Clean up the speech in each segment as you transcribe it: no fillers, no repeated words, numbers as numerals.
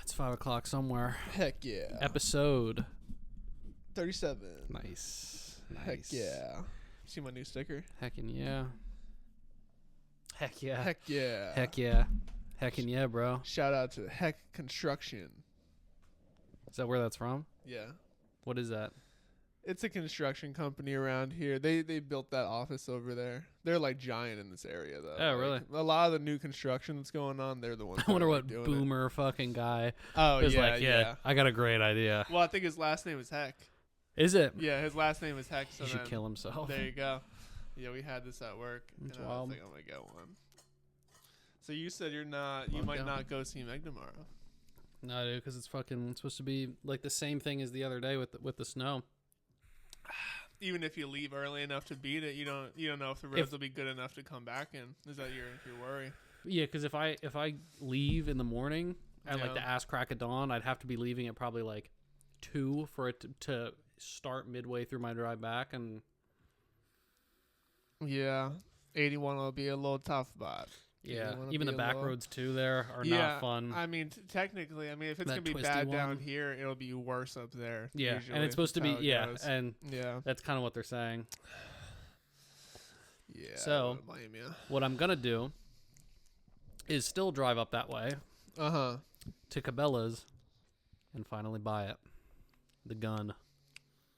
It's 5 o'clock somewhere. Heck yeah. Episode 37. Nice. Heck yeah. See my new sticker? Heckin' yeah. Heck yeah. Heck yeah. Heck yeah. Heckin' yeah, bro. Shout out to Heck Construction. Is that where that's from? Yeah. What is that? It's a construction company around here. They built that office over there. They're like giant in this area though. Oh, Like, really? A lot of the new construction that's going on, they're the ones. I wonder that are, what like, doing boomer fucking guy It. Oh is yeah, like, yeah, I got a great idea. Well, I think his last name is Heck. Is it? Yeah, his last name is Heck. So He should then- kill himself. There you go. Yeah, we had this at work. That's and wild. I was like, I'm gonna get one. So you said you're not. You Fuck might yeah. not go see Meg tomorrow. No, dude, because it's supposed to be like the same thing as the other day with the snow. Even if you leave early enough to beat it, you don't know if the roads will be good enough to come back in. Is that your worry? Yeah, because if I leave in the morning at like Yeah. the ass crack of dawn, I'd have to be leaving at probably like 2 for it to start midway through my drive back, and Yeah, 81 will be a little tough, but yeah, 81 will even be the a back little- roads too there are yeah, not fun. I mean, technically, if it's That gonna be twisty bad down one. here, it'll be worse up there. Yeah, usually. and it's supposed to That's be how it goes. and Yeah. that's kind of what they're saying. Yeah. So- I wouldn't blame you. What I'm gonna do is still drive up that way Uh-huh. to Cabela's and finally buy it, the gun.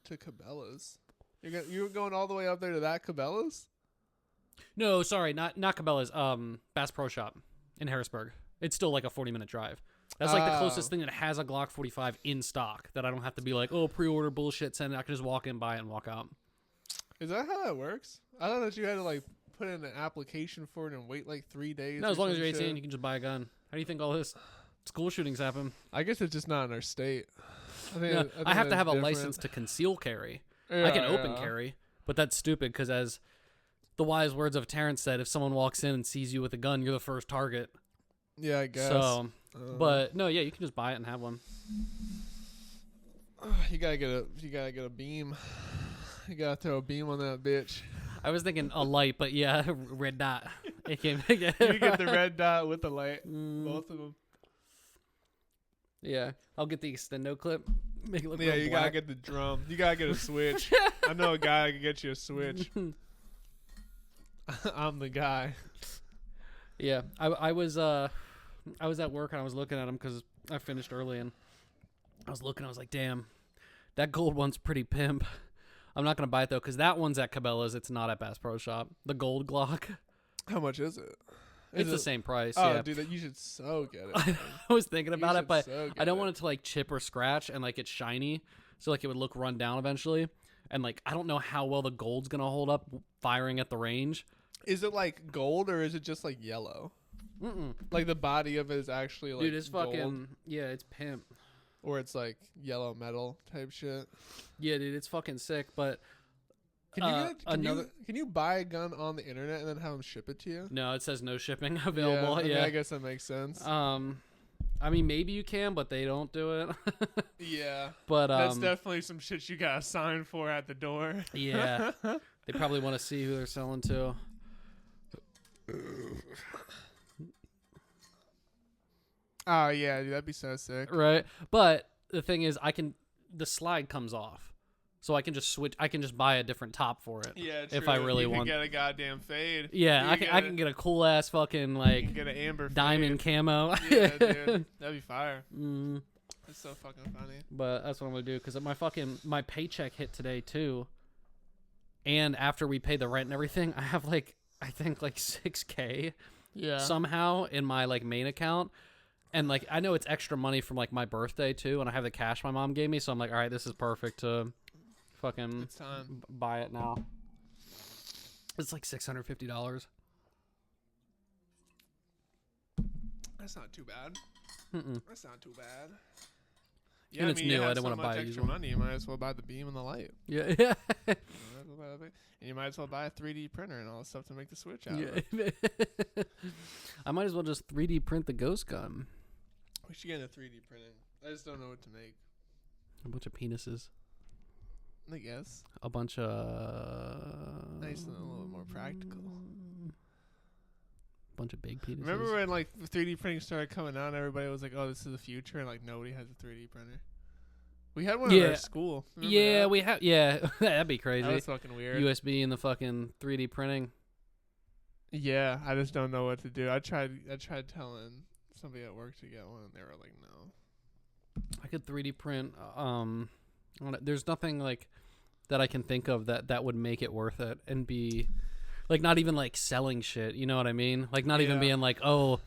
To Cabela's. You're going all the way up there to that Cabela's? No, sorry, not Cabela's. Bass Pro Shop in Harrisburg. It's still like a 40-minute drive. That's like the Oh. closest thing that has a Glock 45 in stock that I don't have to be like, oh, pre-order bullshit. Send it. I can just walk in, buy it, and walk out. Is that how that works? I thought that you had to like put in an application for it and wait like 3 days. No, or as long as some you're 18, shit. you can just buy a gun. How do you think all this school shootings happen? I guess it's just not in our state. I think No, think I have to that's have a different. license to conceal carry. I Yeah, can open yeah. carry, but that's stupid because as the wise words of Terrence said, if someone walks in and sees you with a gun, you're the first target. Yeah, I guess. So, but no, yeah, you can just buy it and have one. you gotta get a beam. You gotta throw a beam on that bitch. I was thinking a light, but yeah, red dot. It came. You get the red dot with the light. Mm, Both of them. yeah, I'll get the extendo clip. Make it look Yeah, real you black. gotta get the drum. You gotta get a switch. I know a guy that can get you a switch. I'm the guy. Yeah, I was at work and I was looking at them because I finished early and I was looking. I was like, damn, that gold one's pretty pimp. I'm not gonna buy it though because that one's at Cabela's. It's not at Bass Pro Shop. The gold Glock. How much is it? It's the same price. Oh, Yeah, dude, you should so get it. man. I was thinking You about it, should but so I get don't it. want it to like chip or scratch and like it's shiny, so like it would look run down eventually. And like I don't know how well the gold's gonna hold up firing at the range. Is it like gold or is it just like yellow? Mm-mm. Like the body of it is actually like Dude, it's gold, fucking it's pimp. or it's like yellow metal type shit. Yeah, dude, it's fucking sick. But Can you another- can you buy a gun on the internet and then have them ship it to you? no, it says no shipping available. I mean, Yeah, I guess that makes sense. I mean maybe you can, but they don't do it. Yeah, But that's definitely some shit you gotta sign for at the door. yeah, they probably want to see who they're selling to. Oh yeah, dude, that'd be so sick. Right, but the thing is, the slide comes off, so I can just switch. I can just buy a different top for it. Yeah, If true. I really you want- can get a goddamn fade. Yeah, You I can get a cool ass fucking you like can get an amber diamond fade. camo. Yeah, dude, that'd be fire. Mm, That's so fucking funny. but that's what I'm gonna do because my paycheck hit today too, and after we pay the rent and everything, I have like I think like $6,000 Yeah. somehow in my like main account. And like I know it's extra money from like my birthday too, and I have the cash my mom gave me, so I'm like, all right, this is perfect to fucking It's time. buy it now. It's like $650. That's not too bad. Mm-mm. That's not too bad. And it's you new, I have didn't so wanna much buy a extra used one. money. You might as well buy the beam and the light. Yeah, yeah, You might as well buy the beam. And you might as well buy a 3D printer and all the stuff to make the switch out. Of. yeah. I might as well just 3D print the ghost gun. We should get into 3D printing. I just don't know what to make. A bunch of penises. I guess. A bunch of Nice and a little more practical. bunch of big penises. Remember when like 3D printing started coming out and everybody was like, "Oh, this is the future," and like nobody has a 3D printer. We had one at our school. Remember Yeah, that? we have. Yeah, that'd be crazy. That was fucking weird. USB and the fucking 3D printing. Yeah, I just don't know what to do. I tried telling somebody at work to get one, and they were like, "No." I could 3D print. There's nothing like that I can think of that would make it worth it and be like not even like selling shit. You know what I mean? Like not even Yeah. being like, oh,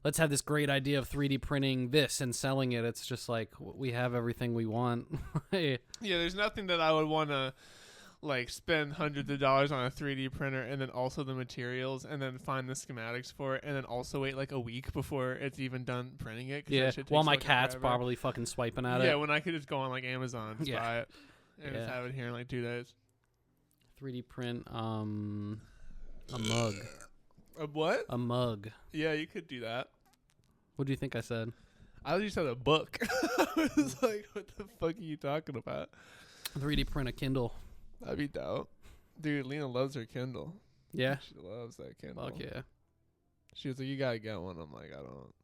let's have this great idea of 3D printing this and selling it. It's just like we have everything we want. Yeah, there's nothing that I would want to like spend hundreds of dollars on a 3D printer and then also the materials and then find the schematics for it and then also wait like a week before it's even done printing it. 'Cause Yeah, that shit while takes my fucking cat's forever. probably fucking swiping at Yeah, it. when I could just go on like Amazon and just Yeah. buy it and just Yeah. have it here in like 2 days. 3D print a mug. A what? A mug. Yeah, you could do that. What do you think I said? I just said a book. I was like, what the fuck are you talking about? 3D print a Kindle. That'd be dope. Dude, Lena loves her Kindle. Yeah. She loves that Kindle. Fuck yeah. She was like, you gotta get one. I'm like, I don't.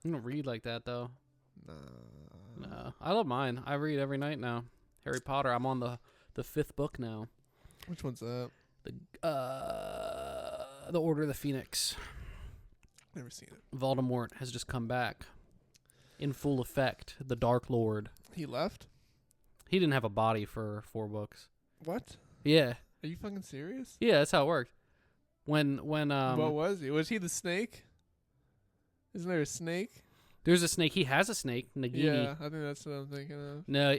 I don't read like that though. Nah. No, I love mine. I read every night now. Harry Potter. I'm on the 5th book now. Which one's that? The Order of the Phoenix. Never seen it. Voldemort has just come back in full effect. The Dark Lord. He left? He didn't have a body for 4 books. What? Yeah, Are you fucking serious? yeah, that's how it worked. When what was he? Was he the snake? Isn't there a snake? there's a snake, he has a snake, Nagini. Yeah, I think that's what I'm thinking of. No,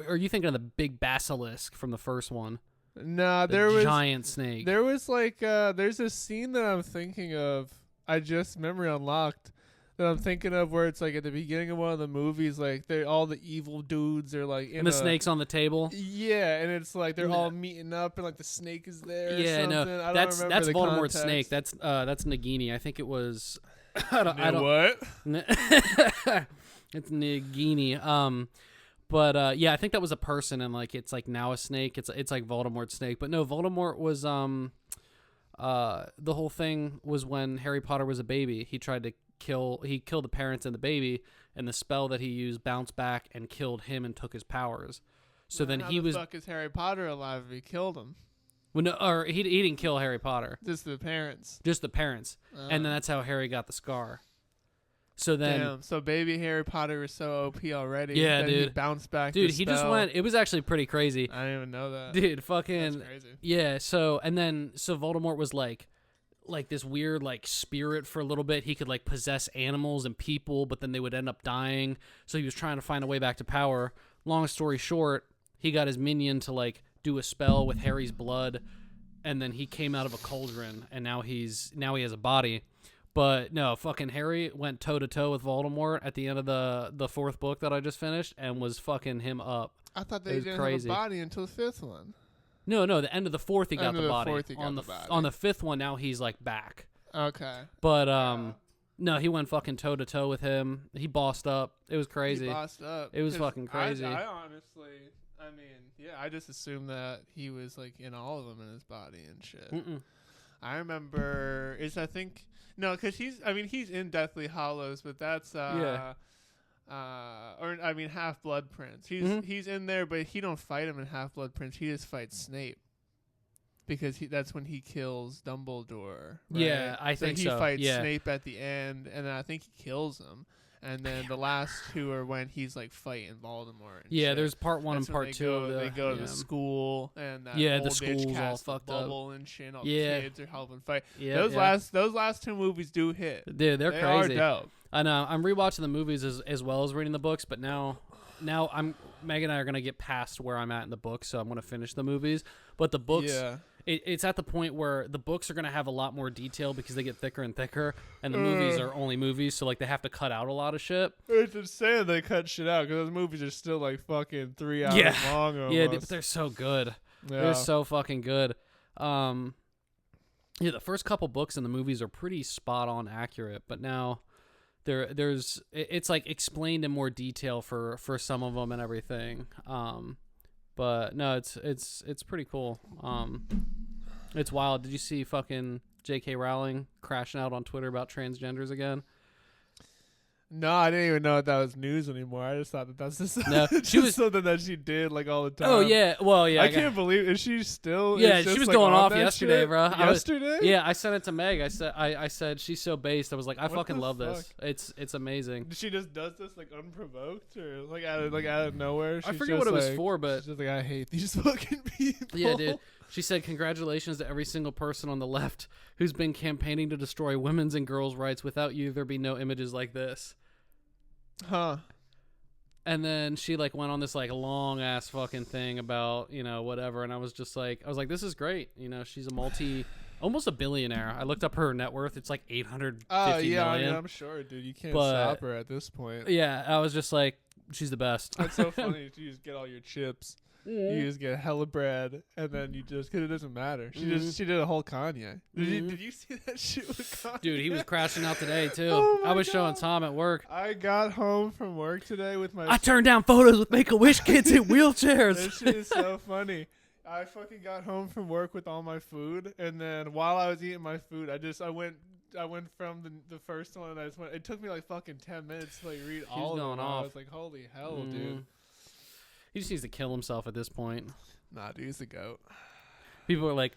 are you thinking of the big basilisk from the first one? Nah, The there was giant snake. there was like there's a scene that I'm thinking of. I just memory unlocked that I'm thinking of where it's like at the beginning of one of the movies, like they all the evil dudes are like in and the a, snake's on the table. Yeah, and it's like they're No. all meeting up and like the snake is there. Yeah, or no, something. I don't that's remember the Voldemort's context. snake. That's Nagini. I think it was. I don't. What? It's Nagini. But yeah, I think that was a person, and like it's like now a snake. It's like Voldemort's snake. But no, Voldemort was the whole thing was when Harry Potter was a baby. He tried to killed the parents and the baby, and the spell that he used bounced back and killed him and took his powers. So then How he the was fuck is Harry Potter alive if he killed him? well, no, or he didn't kill Harry Potter, Just the parents. just the parents, and then that's how Harry got the scar. So then. Damn, so baby Harry Potter was so OP already. Yeah, that He dude. bounced back. Dude, the he just spell. went. It was actually pretty crazy. I didn't even know that. Dude, fucking That's crazy. yeah. So Voldemort was like this weird like spirit for a little bit. He could like possess animals and people, but then they would end up dying. So he was trying to find a way back to power. Long story short, he got his minion to like do a spell with Harry's blood, and then he came out of a cauldron, and now he has a body. But no, fucking Harry went toe to toe with Voldemort at the end of the 4th book that I just finished, and was fucking him up. I thought It they was didn't crazy. have a body until the 5th one. No, the end of the 4th he got End the of the body. 4th he got on the the body. on the 5th one now he's like back. Okay. But no, he went fucking toe to toe with him. He bossed up. It was crazy. He bossed up. It was 'Cause fucking crazy. I honestly, I mean, yeah, I just assumed that he was like in all of them in his body and shit. Mm-mm. I remember because he's in Deathly Hollows, but that's Yeah. Half Blood Prince. He's in there, but he don't fight him in Half Blood Prince. He just fights Snape. Because that's when he kills Dumbledore. Right? Yeah, I think he so. fights Yeah. Snape at the end, and then I think he kills him. And then the last 2 are when he's like fighting Voldemort. And Yeah, shit. there's part 1 That's and when part they 2 go, of the. They go to yeah. the school, and that Yeah, the old bitch school's all casts the fucked up. bubble and shit. All Yeah. the kids are helping fight. Yeah, those yeah. last 2 movies do hit. Dude, they're They crazy. are dope. I know. I'm rewatching the movies as well as reading the books, but now Meg and I are gonna get past where I'm at in the books, so I'm gonna finish the movies. But the books, Yeah. it's at the point where the books are gonna have a lot more detail because they get thicker and thicker, and the movies are only movies, so like they have to cut out a lot of shit. It's insane they cut shit out because those movies are still like fucking 3 hours Yeah. long. Almost. Yeah, but they're so good. Yeah. They're so fucking good. Yeah, the first couple books in the movies are pretty spot on accurate, but now it's like explained in more detail for some of them and everything. But no, it's pretty cool. It's wild. Did you see fucking J.K. Rowling crashing out on Twitter about transgenders again? No, I didn't even know that was news anymore. I just thought that that's just, No, she was something that she did like all the time. Oh yeah, well yeah. I can't believe is she still? Yeah, is she just, was like, going on off that yesterday, shit? bro. Yesterday? Yeah, I sent it to Meg. I said she's so based. I was like, I What fucking the love this. fuck? It's amazing. She just does this like unprovoked or like out of nowhere. I She's forget what just it was like- for, but she's just like I hate these fucking people. yeah, dude. She said, congratulations to every single person on the left who's been campaigning to destroy women's and girls' rights. Without you, there'd be no images like this. Huh? And then she like went on this like long ass fucking thing about, you know, whatever. And I was like, this is great. You know, she's almost a billionaire. I looked up her net worth. It's like 850 Oh yeah, I million. mean, I'm sure, dude. You can't But- stop her at this point. Yeah, I was just like, she's the best. That's so funny. You just get all your chips. You just get hella bread, and then you just because it doesn't matter. She did a whole Kanye. Did you see that shit with Kanye? Dude, he was crashing out today too. Oh my I was showing God. Tom at work. I got home from work today with my. I turned down photos with Make-A-Wish kids in wheelchairs. This shit is so funny. I fucking got home from work with all my food, and then while I was eating my food, I went from the first one, and I just went. It took me like fucking 10 minutes to like read all of them. going I off. was like, holy hell, Mhm. dude. He just needs to kill himself at this point. Nah, dude, he's the goat. People are like,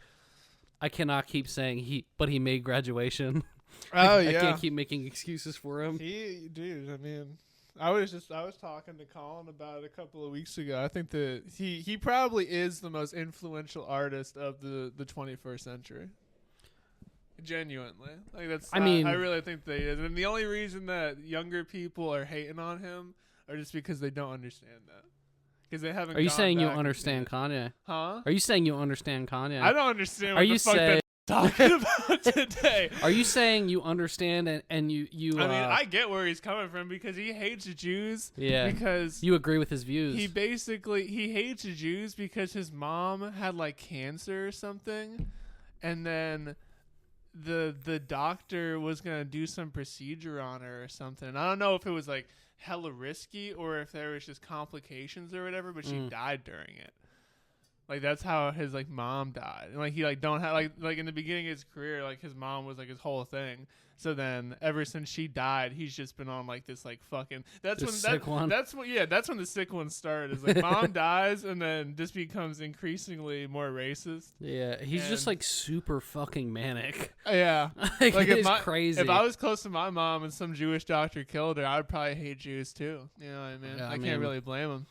I cannot keep saying he made graduation. Oh I can't keep making excuses for him. Dude. I mean, I was talking to Colin about it a couple of weeks ago. I think that he probably is the most influential artist of the 21st century. Genuinely, like that's. I mean- I really think that he is, and the only reason that younger people are hating on him are just because they don't understand that. Because they haven't. Are you gone saying you back and understand seen it. Kanye? Huh? Are you saying you understand Kanye? I don't understand Are what you the fuck saying- they're talking about today. Are you saying you understand and you I mean, I get where he's coming from because he hates Jews. yeah, Because you agree with his views? he hates Jews because his mom had like cancer or something, and then the doctor was gonna do some procedure on her or something. I don't know if it was like hella risky or if there was just complications or whatever, but she died during it. Like that's how his like mom died, and like he like don't have like in the beginning of his career, like his mom was like his whole thing. So then ever since she died, he's just been on like this like fucking that's This when sick one. that's when the sick ones start. Is like mom dies and then just becomes increasingly more racist. yeah, he's just and- like super fucking manic. Yeah. like Like it is if crazy. If I was close to my mom and some Jewish doctor killed her, I'd probably hate Jews too. You know what I mean? Yeah, I I mean- can't really blame them.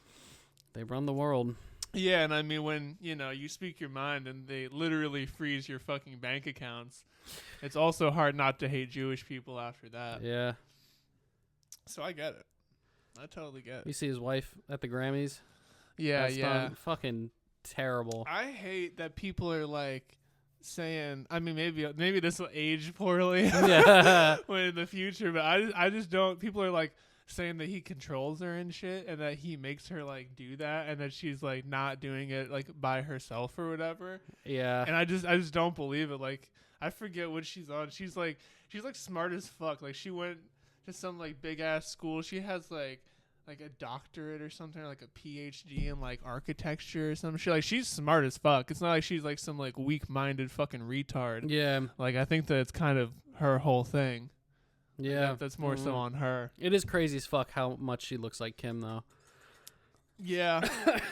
They run the world. Yeah, and I mean when, you speak your mind and they literally freeze your fucking bank accounts, it's also hard not to hate Jewish people after that. Yeah, So I get it. I totally get it. you see his wife at the Grammys. Yeah, That's yeah. done fucking terrible. I hate that people are like saying, I mean maybe this will age poorly Yeah. when in the future, but I just don't. People are like saying that he controls her and shit, and that he makes her like do that, and that she's like not doing it like by herself or whatever. Yeah, And I just don't believe it. Like I forget what she's on. She's like smart as fuck. Like she went to some like big ass school. She has like a doctorate or something, like a PhD in like architecture or some shit. Like she's smart as fuck. It's not like she's like some like weak minded fucking retard. yeah, Like I think that it's kind of her whole thing. yeah. That's more so Mhm. on her. It is crazy as fuck how much she looks like Kim though. Yeah,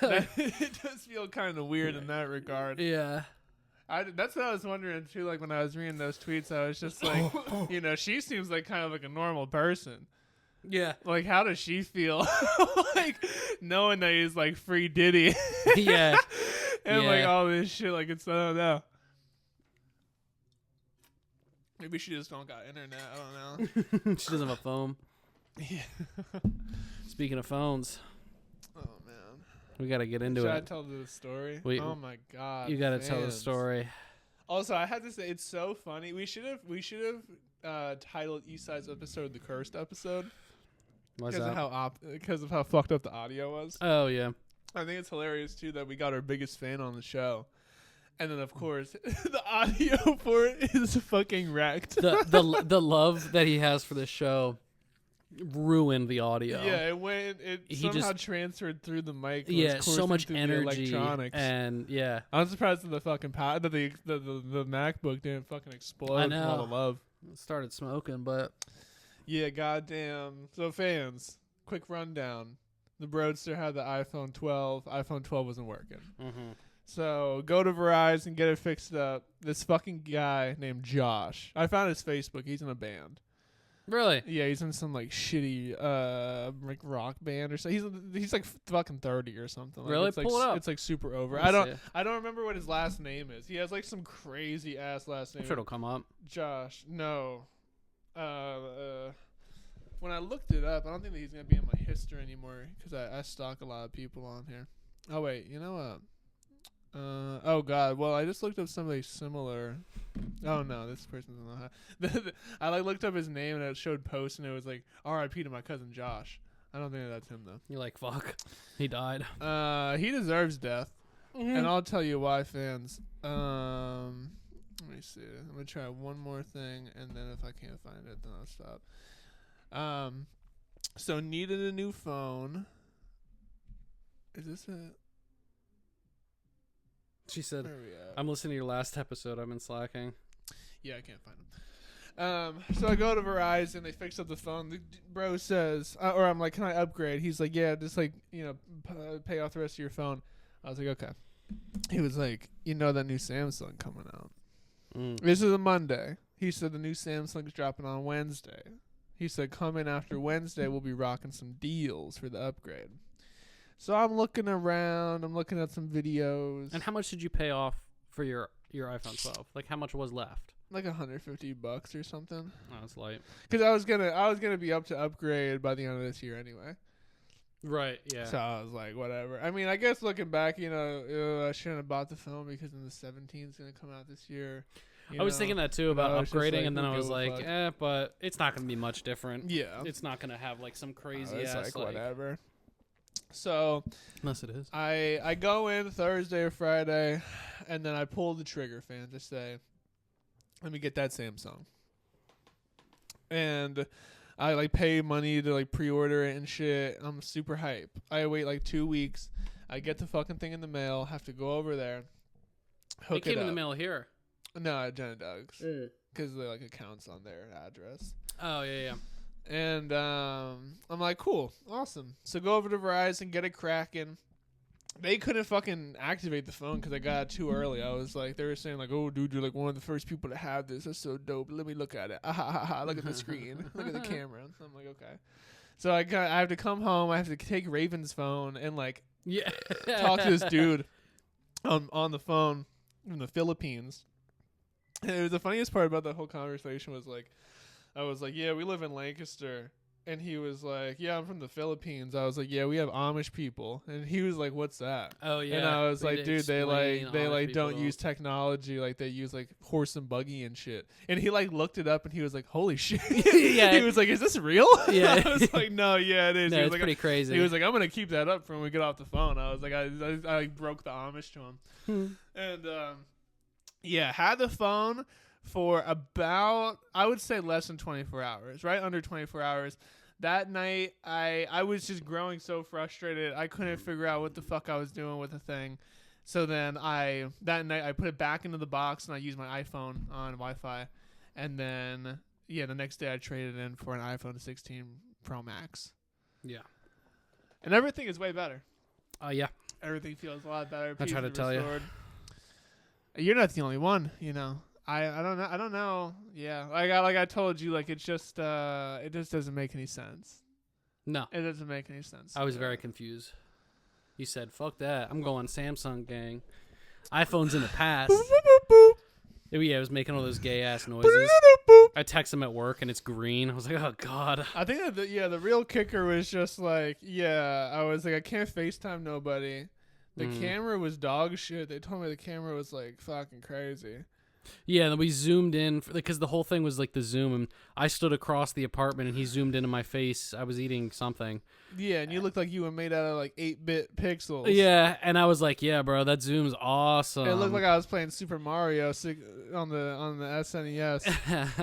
it does feel kind of weird in that regard. Yeah. That's what I was wondering too. Like when I was reading those tweets, I was just like, she seems like kind of like a normal person. Yeah. Like, how does she feel? Like knowing that he's like free Diddy, Yeah. and like Yeah. all this shit. Like it's I don't know. Maybe she just don't got internet. I don't know. She doesn't have a phone. Yeah. Speaking of phones, Oh man. we got to get into Should I it. tell the story? Wait, oh my god. You got to tell the fans. story. Also, I had to say it's so funny. We should have titled East Side's episode the cursed episode What's because up? of how fucked up the audio was. Oh yeah. I think it's hilarious too that we got our biggest fan on the show, and then of course the audio for it is fucking wrecked. The love that he has for this show ruined the audio. Yeah, it went. It He somehow just- transferred through the mic. and Yeah, was so coursing much through the energy electronics. and yeah, I'm surprised that the fucking that the MacBook didn't fucking explode I from all know. the love. started smoking, but Yeah, goddamn. So fans, quick rundown. The Broadster had the iPhone 12. iPhone 12 wasn't working. So go to Verizon, get it fixed up. This fucking guy named Josh. I found his Facebook. He's in a band. really, Yeah, he's in some like shitty like rock band or something. He's like fucking 30 or something. Like, Really? It's like, Pull it up. It's like super over. Let me see. I don't remember what his last name is. He has like some crazy ass last name. I'm sure it'll come up. Josh. No. When I looked it up, I don't think that he's gonna be in my history anymore because I stalk a lot of people on here. Oh wait, you know what? Oh god. Well, I just looked up somebody similar. Oh no, this person's not. I like looked up his name and it showed posts and it was like R.I.P. to my cousin Josh. I don't think that's him though. You're like, fuck, he died. He deserves death, Mm-hmm. and I'll tell you why, fans. Let me see. I'm gonna try one more thing, and then if I can't find it, then I'll stop. So needed a new phone. Is this it? She said, Where are we at? I'm listening to your last episode. I've been slacking. Yeah, I can't find them. So I go to Verizon. They fix up the phone. The bro says, or I'm like, can I upgrade? He's like, yeah, just like, pay off the rest of your phone. I was like, okay. He was like, that new Samsung coming out. This is a Monday. He said the new Samsung's dropping on Wednesday. He said, come in after Wednesday. We'll be rocking some deals for the upgrade. So I'm looking around. I'm looking at some videos. And how much did you pay off for your iPhone 12? Like, how much was left? Like $150 or something. Oh, it's light. Because I was gonna be up to upgrade by the end of this year anyway. Right. Yeah. So I was like, whatever. I mean, I guess looking back, I shouldn't have bought the phone because then the 17 is gonna come out this year. I was thinking that too about I was just upgrading, like, and then who I was give a like, fuck? but it's not gonna be much different. Yeah. It's not gonna have like some crazy It's ass like whatever. So Unless it is. I go in Thursday or Friday, and then I pull the trigger, fan, to say, let me get that Samsung. And I like pay money to like pre-order it and shit. I'm super hype. I wait like 2 weeks. I get the fucking thing in the mail. Have to go over there. Hook It came it in the up. mail here. No, at Jenna Doug's, because they like accounts on their address. Oh yeah. And I'm like, cool, awesome. So go over to Verizon, get it cracking. They couldn't fucking activate the phone because I got it too early. I was like, they were saying like, oh, dude, you're like one of the first people to have this. That's so dope. Let me look at it. Look at the screen. Look at the camera. So I'm like, okay. So I have to come home. I have to take Raven's phone and like Yeah. talk to this dude on the phone from the Philippines. And it was the funniest part about the whole conversation was like, I was like, yeah, we live in Lancaster. And he was like, yeah, I'm from the Philippines. I was like, yeah, we have Amish people. And he was like, what's that? Oh yeah. And I was We like, had to dude, they explain Amish don't people. use technology. Like they use like horse and buggy and shit. And he like looked it up and he was like, holy shit. Yeah. He was like, is this real? Yeah. I was like, no, yeah, it is. No, He was it's like, pretty crazy. he was like, I'm gonna keep that up for when we get off the phone. I was like, I broke the Amish to him, and yeah, had the phone for about, I would say less than 24 hours, right under 24 hours. That night, I was just growing so frustrated. I couldn't figure out what the fuck I was doing with the thing. So then that night I put it back into the box and I used my iPhone on Wi-Fi, and then the next day I traded it in for an iPhone 16 Pro Max. Yeah. And everything is way better. Yeah. Everything feels a lot better. I try to Peace tell you. restored. You're not the only one, I don't know. Yeah, like I told you, like it just doesn't make any sense. No. It doesn't make any sense. I was very confused. You said, fuck that. I'm going Samsung, gang. iPhone's in the past. Yeah, it was making all those gay ass noises. I text him at work and it's green. I was like, oh god. I think that the real kicker was just like, I was like, I can't FaceTime nobody. The camera was dog shit. They told me the camera was like fucking crazy. Yeah, then we zoomed in because the whole thing was like the zoom, and I stood across the apartment, and he zoomed into my face. I was eating something. Yeah, and you looked like you were made out of like 8-bit pixels. Yeah, and I was like, "Yeah, bro, that zoom's awesome." It looked like I was playing Super Mario on the SNES.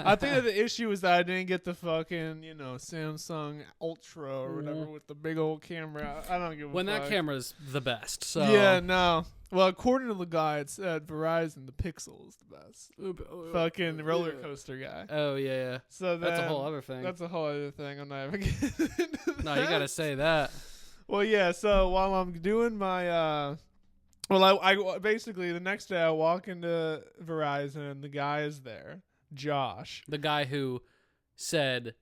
I think that the issue was that I didn't get the fucking Samsung Ultra or whatever with the big old camera. I don't give a when fuck. that camera's the best. So Yeah, no. Well, according to the guy, it's at Verizon, the Pixel is the best. Fucking roller coaster guy. Oh yeah. So That's a whole other thing. That's a whole other thing. I'm not ever getting into No, you gotta say that. Well, yeah. So while I'm doing my, I basically the next day I walk into Verizon and the guy is there, Josh. The guy who said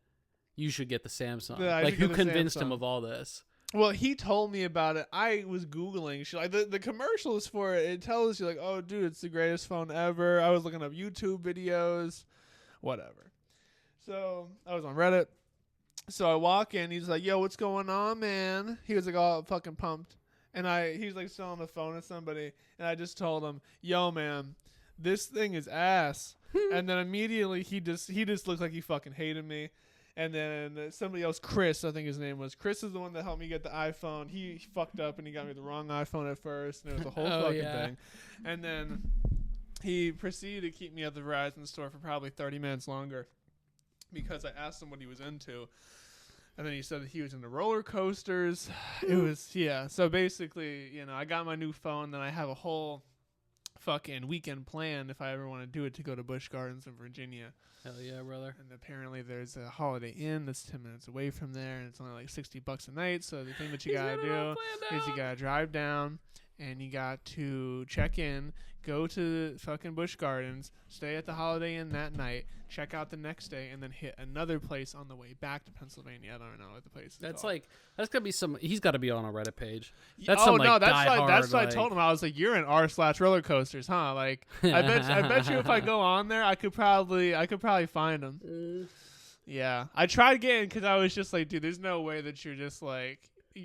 you should get the Samsung. Yeah, I like should who get the convinced Samsung. him of all this? Well, he told me about it. I was Googling shit. Like the commercials for it, it tells you like, oh, dude, it's the greatest phone ever. I was looking up YouTube videos, whatever. So I was on Reddit. So I walk in. He's like, yo, what's going on, man? He was like all fucking pumped. And he's like still on the phone with somebody. And I just told him, yo, man, this thing is ass. And then immediately he just looked like he fucking hated me. And then somebody else, Chris, I think his name was. Chris is the one that helped me get the iPhone. He fucked up and he got me the wrong iPhone at first. And it was a whole fucking thing. And then he proceeded to keep me at the Verizon store for probably 30 minutes longer because I asked him what he was into. And then he said that he was into roller coasters. It was, yeah. So basically, I got my new phone. Then I have a whole fucking weekend plan if I ever want to do it to go to Busch Gardens in Virginia. Hell yeah, brother. And apparently there's a Holiday Inn that's 10 minutes away from there, and it's only like $60 a night. So the thing that you gotta do is you gotta drive down, and you got to check in, go to fucking Busch Gardens, stay at the Holiday Inn that night, check out the next day, and then hit another place on the way back to Pennsylvania. I don't know what the place is That's called. that's gotta be some. He's got to be on a Reddit page. That's some, no, like, that's what I diehard, told him. I was like, "You're in r/roller coasters, huh?" Like, I bet you if I go on there, I could probably find him. Yeah, I tried getting because I was just like, dude, there's no way that you're just like,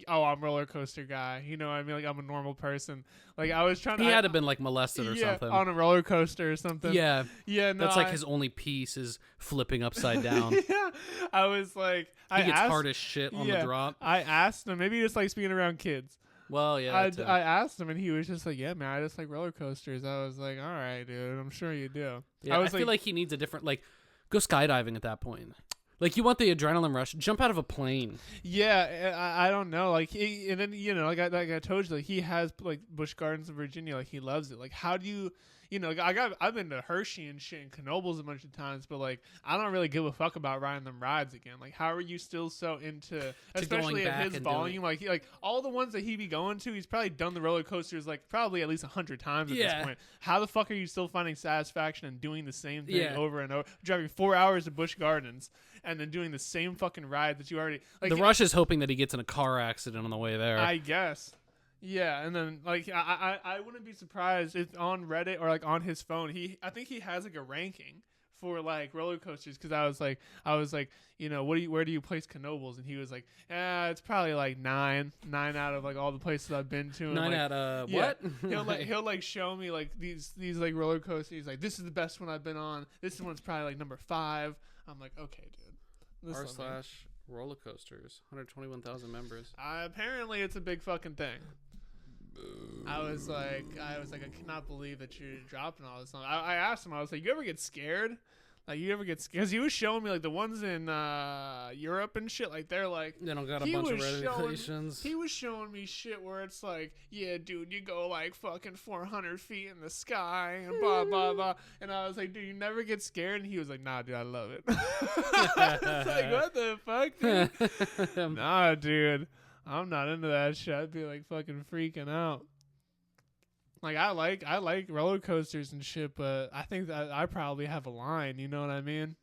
oh, I'm a roller coaster guy. You know what I mean? Like, I'm a normal person. Like, I was trying to. He had to been like molested or something. on a roller coaster or something. Yeah, yeah. No, that's like his only piece is flipping upside down. Yeah, I was like, He gets hard as shit on the drop. I asked him. Maybe he just likes being around kids. Well, yeah. I asked him, and he was just like, "Yeah, man, I just like roller coasters." I was like, "All right, dude, I'm sure you do." Yeah, I feel like he needs a different go skydiving at that point. Like, you want the adrenaline rush. Jump out of a plane. Yeah, I don't know. Like, and then like I told you, like he has like Busch Gardens in Virginia. Like, he loves it. Like, how do you? I've been to Hershey and shit and Knoebels a bunch of times, but like I don't really give a fuck about riding them rides again. Like, how are you still so into, especially at his volume? Like, all the ones that he be going to, he's probably done the roller coasters like probably at least 100 times at this point. How the fuck are you still finding satisfaction in doing the same thing over and over, driving 4 hours to Busch Gardens and then doing the same fucking ride that you already like? The rush is hoping that he gets in a car accident on the way there. I guess. Yeah, and then like I wouldn't be surprised if on Reddit or like on his phone I think he has like a ranking for like roller coasters because I was like where do you place Knoebels, and he was like it's probably like nine out of like all the places I've been to. And, nine like, out of yeah, what? he'll like show me like these like roller coasters. He's like, this is the best one I've been on. This one's probably like number 5. I'm like, okay, dude. r/roller coasters 121,000 members. Apparently it's a big fucking thing. I was like, I cannot believe that you're dropping all this. I asked him, I was like, you ever get scared? Like, you ever get scared? Because he was showing me like the ones in Europe and shit. Like, they're like, they don't got a bunch of regulations. He was showing me shit where it's like, yeah, dude, you go like fucking 400 feet in the sky and blah blah blah. And I was like, dude, you never get scared? And he was like, nah, dude, I love it. I was like, what the fuck, dude? Nah, dude. I'm not into that shit. I'd be like fucking freaking out. Like, I like roller coasters and shit, but I think that I probably have a line, you know what I mean?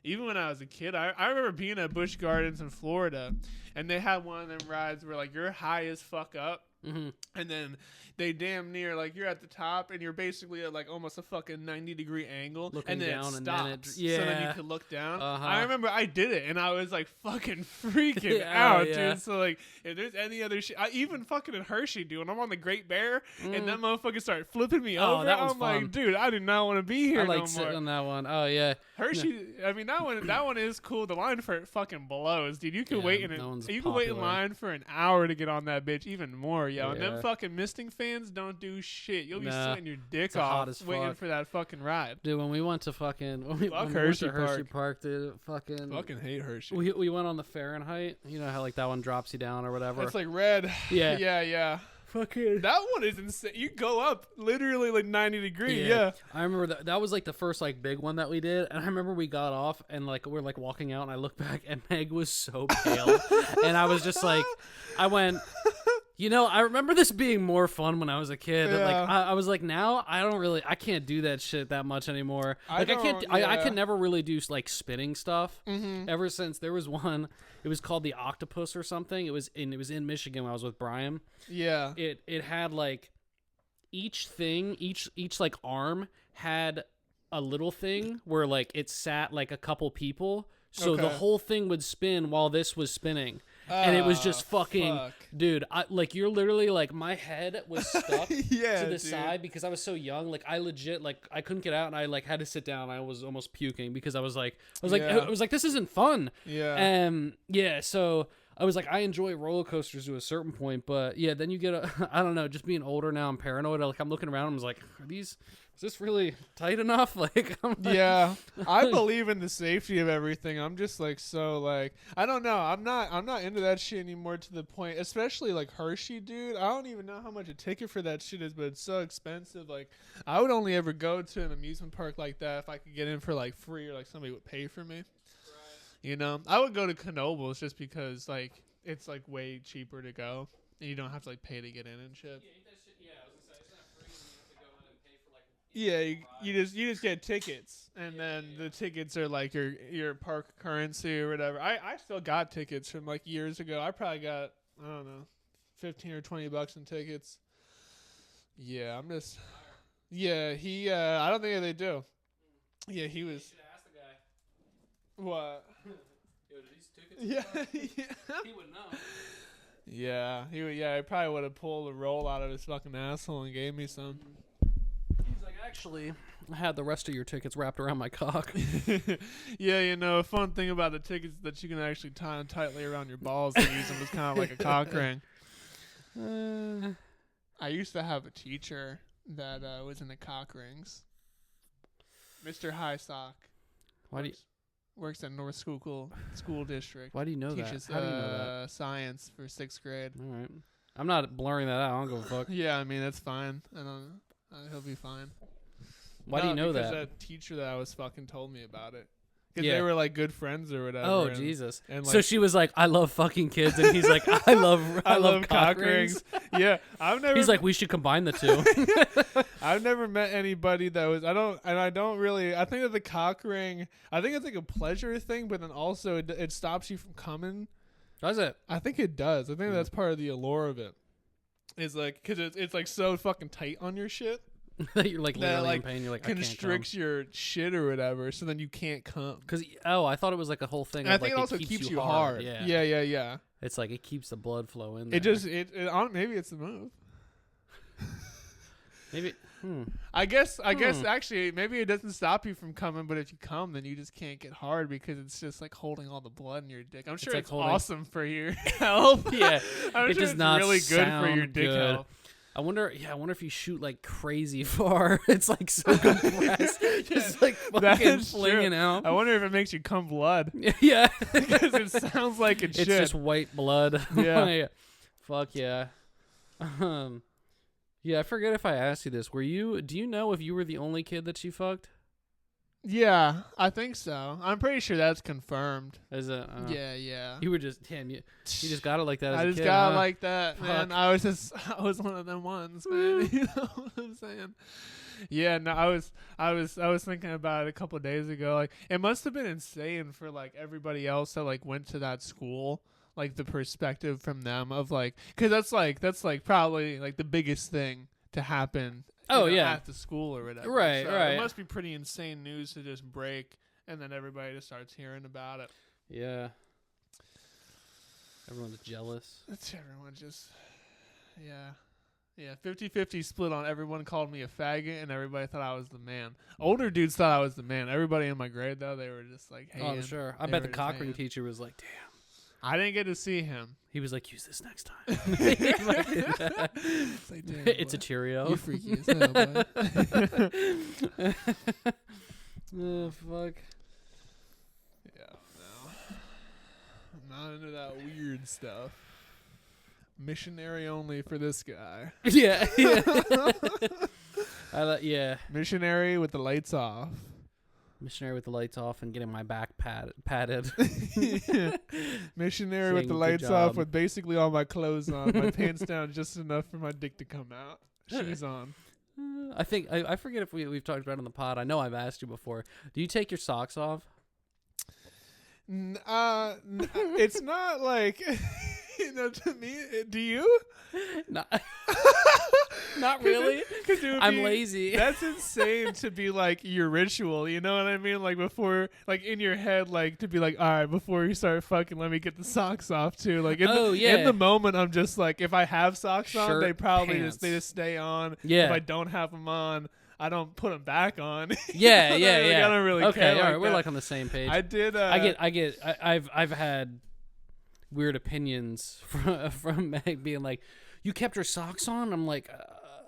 Even when I was a kid, I remember being at Busch Gardens in Florida, and they had one of them rides where like you're high as fuck up. Mm-hmm. And then they damn near like you're at the top and you're basically at like almost a fucking 90-degree angle, Looking and then down, it and stops. then it- So then yeah. you can look down. Uh-huh. I remember I did it and I was like fucking freaking Yeah, out, yeah. dude. So like if there's any other shit, I even fucking in Hershey, dude. When I'm on the Great Bear and that motherfucker started flipping me Oh, over, that one's I'm like, fun. dude, I do not want to be here I like no sitting more. on that one. Oh yeah. Hershey, I mean that one is cool. The line for it fucking blows, dude. You can Yeah, wait in that one's you can wait in popular. line for an hour to get on that bitch, even more, yo. And them Yeah. fucking misting fans don't do shit. You'll be Nah, sweating your dick it's hot off as waiting fuck. for that fucking ride. Dude, when we went to fucking when we Fuck went Hershey to Hershey Park. Park, dude, fucking Fucking hate Hershey. we went on the Fahrenheit. You know how like that one drops you down or whatever. That's like red. Yeah. yeah. fucking. That one is insane. You go up literally like 90 degrees. Yeah. I remember that was like the first like big one that we did, and I remember we got off and like we're like walking out, and I look back and Meg was so pale, and I was just like, I went. You know, I remember this being more fun when I was a kid. But, Yeah. like I was like, now I can't do that shit that much anymore. I Like I can't, don't- I yeah. can never really do like spinning stuff. Mm-hmm. Ever since there was one, it was called the Octopus or something. It was in Michigan when I was with Brian. Yeah. It had like each like arm had a little thing where like it sat like a couple people, so the Okay. whole thing would spin while this was spinning. And it was just Ah, fucking, fuck. dude. Like you're literally like my head was stuck Yeah, to the dude. side because I was so young. Like I legit like I couldn't get out, and I like had to sit down. I was almost puking because I was like Yeah. I was like this isn't fun. Yeah. Yeah. So I was like I enjoy roller coasters to a certain point, but yeah, then you get I don't know. Just being older now, I'm paranoid. Like I'm looking around, I'm like, is this really tight enough? Like I'm like, Yeah, I believe in the safety of everything. I'm just like so like I don't know. I'm not into that shit anymore to the point, especially like Hershey, dude. I don't even know how much a ticket for that shit is, but it's so expensive. Like I would only ever go to an amusement park like that if I could get in for like free or like somebody would pay for me. You know, I would go to Knoebels just because like it's like way cheaper to go and you don't have to like pay to get in and shit. Yeah, you just get tickets, and then the tickets are like your park currency or whatever. I still got tickets from like years ago. I probably got I don't know, $15 or $20 in tickets. Yeah, I'm just. Yeah, he. I don't think they do. Yeah, he was. What? Yeah, yeah. He would know. Yeah, he would. Yeah, he probably would have pulled a roll out of his fucking asshole and gave me some. He's like, actually, I had the rest of your tickets wrapped around my cock. Yeah, you know, a fun thing about the tickets is that you can actually tie them tightly around your balls and use them as kind of like a cock ring. I used to have a teacher that was into cock rings. Mr. High Sock. Why do you? Works at North School District. Why do you know Teaches that? How do you know that? science for 6th grade. All right, I'm not blurring that out. I don't give a fuck. Yeah, I mean that's fine. I don't. He'll be fine. Why do you know because that? teacher that I was fucking told me about it. Because Yeah. they were like good friends or whatever. Oh and- Jesus! and, So like- she was like, "I love fucking kids," and he's like, "I love cock rings." Yeah, I've never. He's like, "We should combine the two." I've never met anybody that was. I don't really. I think that the cock ring. I think it's like a pleasure thing, but then also it stops you from coming. Does it? I think it does. I think that's part of the allure of it. Is like because it's like so fucking tight on your shit. That you're like That, literally like, in pain. You're like, I can't come. Constricts your shit or whatever, so then you can't come. Because I thought it was like a whole thing. And I Of, think like, it also keeps you hard. Yeah. Yeah. It's like it keeps the blood flow in. There. It just maybe it's the move. maybe. I guess actually maybe it doesn't stop you from coming, but if you come, then you just can't get hard because it's just like holding all the blood in your dick. I'm sure like it's holding- awesome for your health. Yeah, I'm it sure does it's not really good for your sound dick good. health. I wonder if you shoot like crazy far, it's like so compressed, just like That fucking is flinging true. out. I wonder if it makes you come blood Yeah, because it sounds like it it's should. just white blood. Yeah. Like, fuck yeah. Yeah, I forget if I asked you this. Do you know if you were the only kid that she fucked? Yeah, I think so. I'm pretty sure that's confirmed. Is it? Yeah. You were just damn. You just got it like that. As I a just kid, got huh? like that, man. Fuck. I was one of them ones, man. You know what I'm saying? Yeah, no, I was thinking about it a couple of days ago. Like, it must have been insane for like everybody else that like went to that school. like the perspective from them of like, because that's like probably like the biggest thing to happen. At the school or whatever. Right, so right. It must be pretty insane news to just break, and then everybody just starts hearing about it. Yeah. Everyone's jealous. That's everyone just, yeah. Yeah, 50-50 split on everyone called me a faggot, and everybody thought I was the man. Older dudes thought I was the man. Everybody in my grade, though, they were just like, hey. Oh, I'm sure. I bet the Cochrane teacher was like, damn. I didn't get to see him. He was like, use this next time. It's like, damn, It's a boy. Cheerio. You freaky as hell, boy. Oh, fuck. Yeah, no. I'm not into that weird stuff. Missionary only for this guy. Yeah. Yeah. Missionary with the lights off. Missionary with the lights off and getting my back padded. Missionary with Saying, the "Good lights off job." with basically all my clothes on. My pants down just enough for my dick to come out. She's on. I think I forget if we've talked about it on the pod. I know I've asked you before. Do you take your socks off? It's not like, to me, do you? Not, not really. I'm lazy. That's insane to be like your ritual. You know what I mean? Like before, like in your head, like to be like, all right, before you start fucking, let me get the socks off too. Like in the moment, I'm just like, if I have socks on, Shirt, they probably pants. they just stay on. Yeah. If I don't have them on, I don't put them back on. Yeah, Like, yeah. I don't really okay, care. all right, like we're that. like on the same page. I did. I've had weird opinions from Meg being like, "You kept your socks on." I'm like,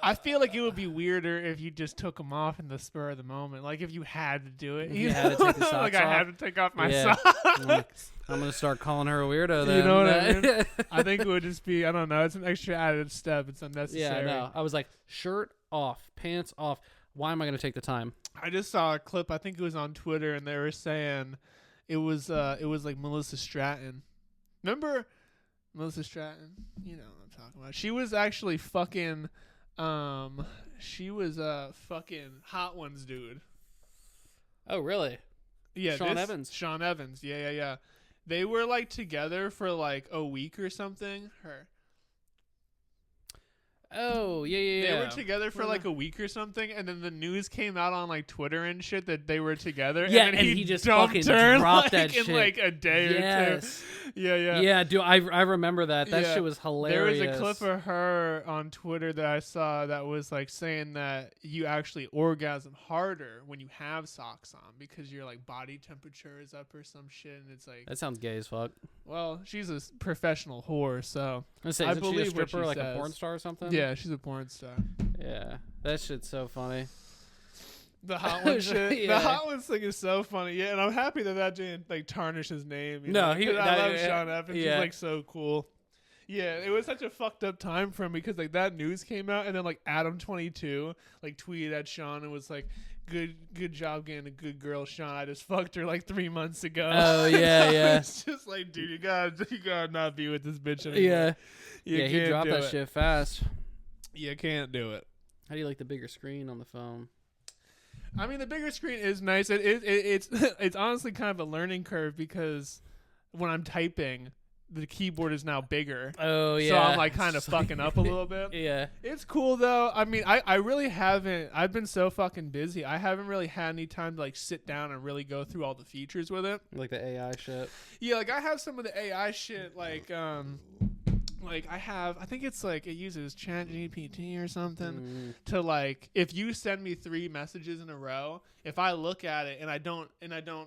I feel like it would be weirder if you just took them off in the spur of the moment. Like if you had to do it. If you had to take the socks like I off. had to take off my Yeah. socks. I'm gonna start calling her a weirdo. Then You know what I mean? I think it would just be, I don't know, it's an extra added step. It's unnecessary. Yeah, no. I was like, shirt off, pants off. Why am I gonna take the time? I just saw a clip, I think it was on Twitter, and they were saying it was like Melissa Stratton. Remember Melissa Stratton? You know what I'm talking about. She was actually fucking she was fucking Hot Ones dude. Oh, really? Yeah, Sean Evans. Sean Evans. Yeah. They were like together for like a week or something. Oh, yeah. They were together for like a week or something, and then the news came out on like Twitter and shit that they were together. Yeah, and then and he just dumped fucking her, dropped like, that in shit. like a day or two. Yes. Yeah. Yeah, dude, I remember that. That Yeah. shit was hilarious. There was a clip of her on Twitter that I saw that was like saying that you actually orgasm harder when you have socks on because your like body temperature is up or some shit, and it's like, That sounds gay as fuck. well, she's a professional whore, so I say, I isn't she a believe what stripper, she like a says. porn star or something? yeah, she's a porn star. Yeah, that shit's so funny. The Hot One shit. Yeah. The Hot Ones thing is so funny. Yeah, and I'm happy that didn't like tarnish his name. You No, know? 'Cause I that- love Sean Evans. yeah. He's like so cool. Yeah, it was such a fucked up time for him because like that news came out and then like Adam22 like tweeted at Sean and was like, Good job getting a good girl, Sean. I just fucked her like 3 months ago. Oh, yeah. It's just like, dude, you gotta not be with this bitch anymore. Yeah. You Yeah, he can't dropped do that it. shit fast. You can't do it. How do you like the bigger screen on the phone? I mean, the bigger screen is nice. It's it's honestly kind of a learning curve because when I'm typing, the keyboard is now bigger. Oh, yeah. So I'm like kind of It's like- fucking up a little bit. Yeah. It's cool though. I mean, I really haven't. I've been so fucking busy. I haven't really had any time to like sit down and really go through all the features with it. Like the AI shit. Yeah, like I have some of the AI shit. Like I think it's like it uses ChatGPT or something. To like, if you send me 3 messages in a row, if I look at it and I don't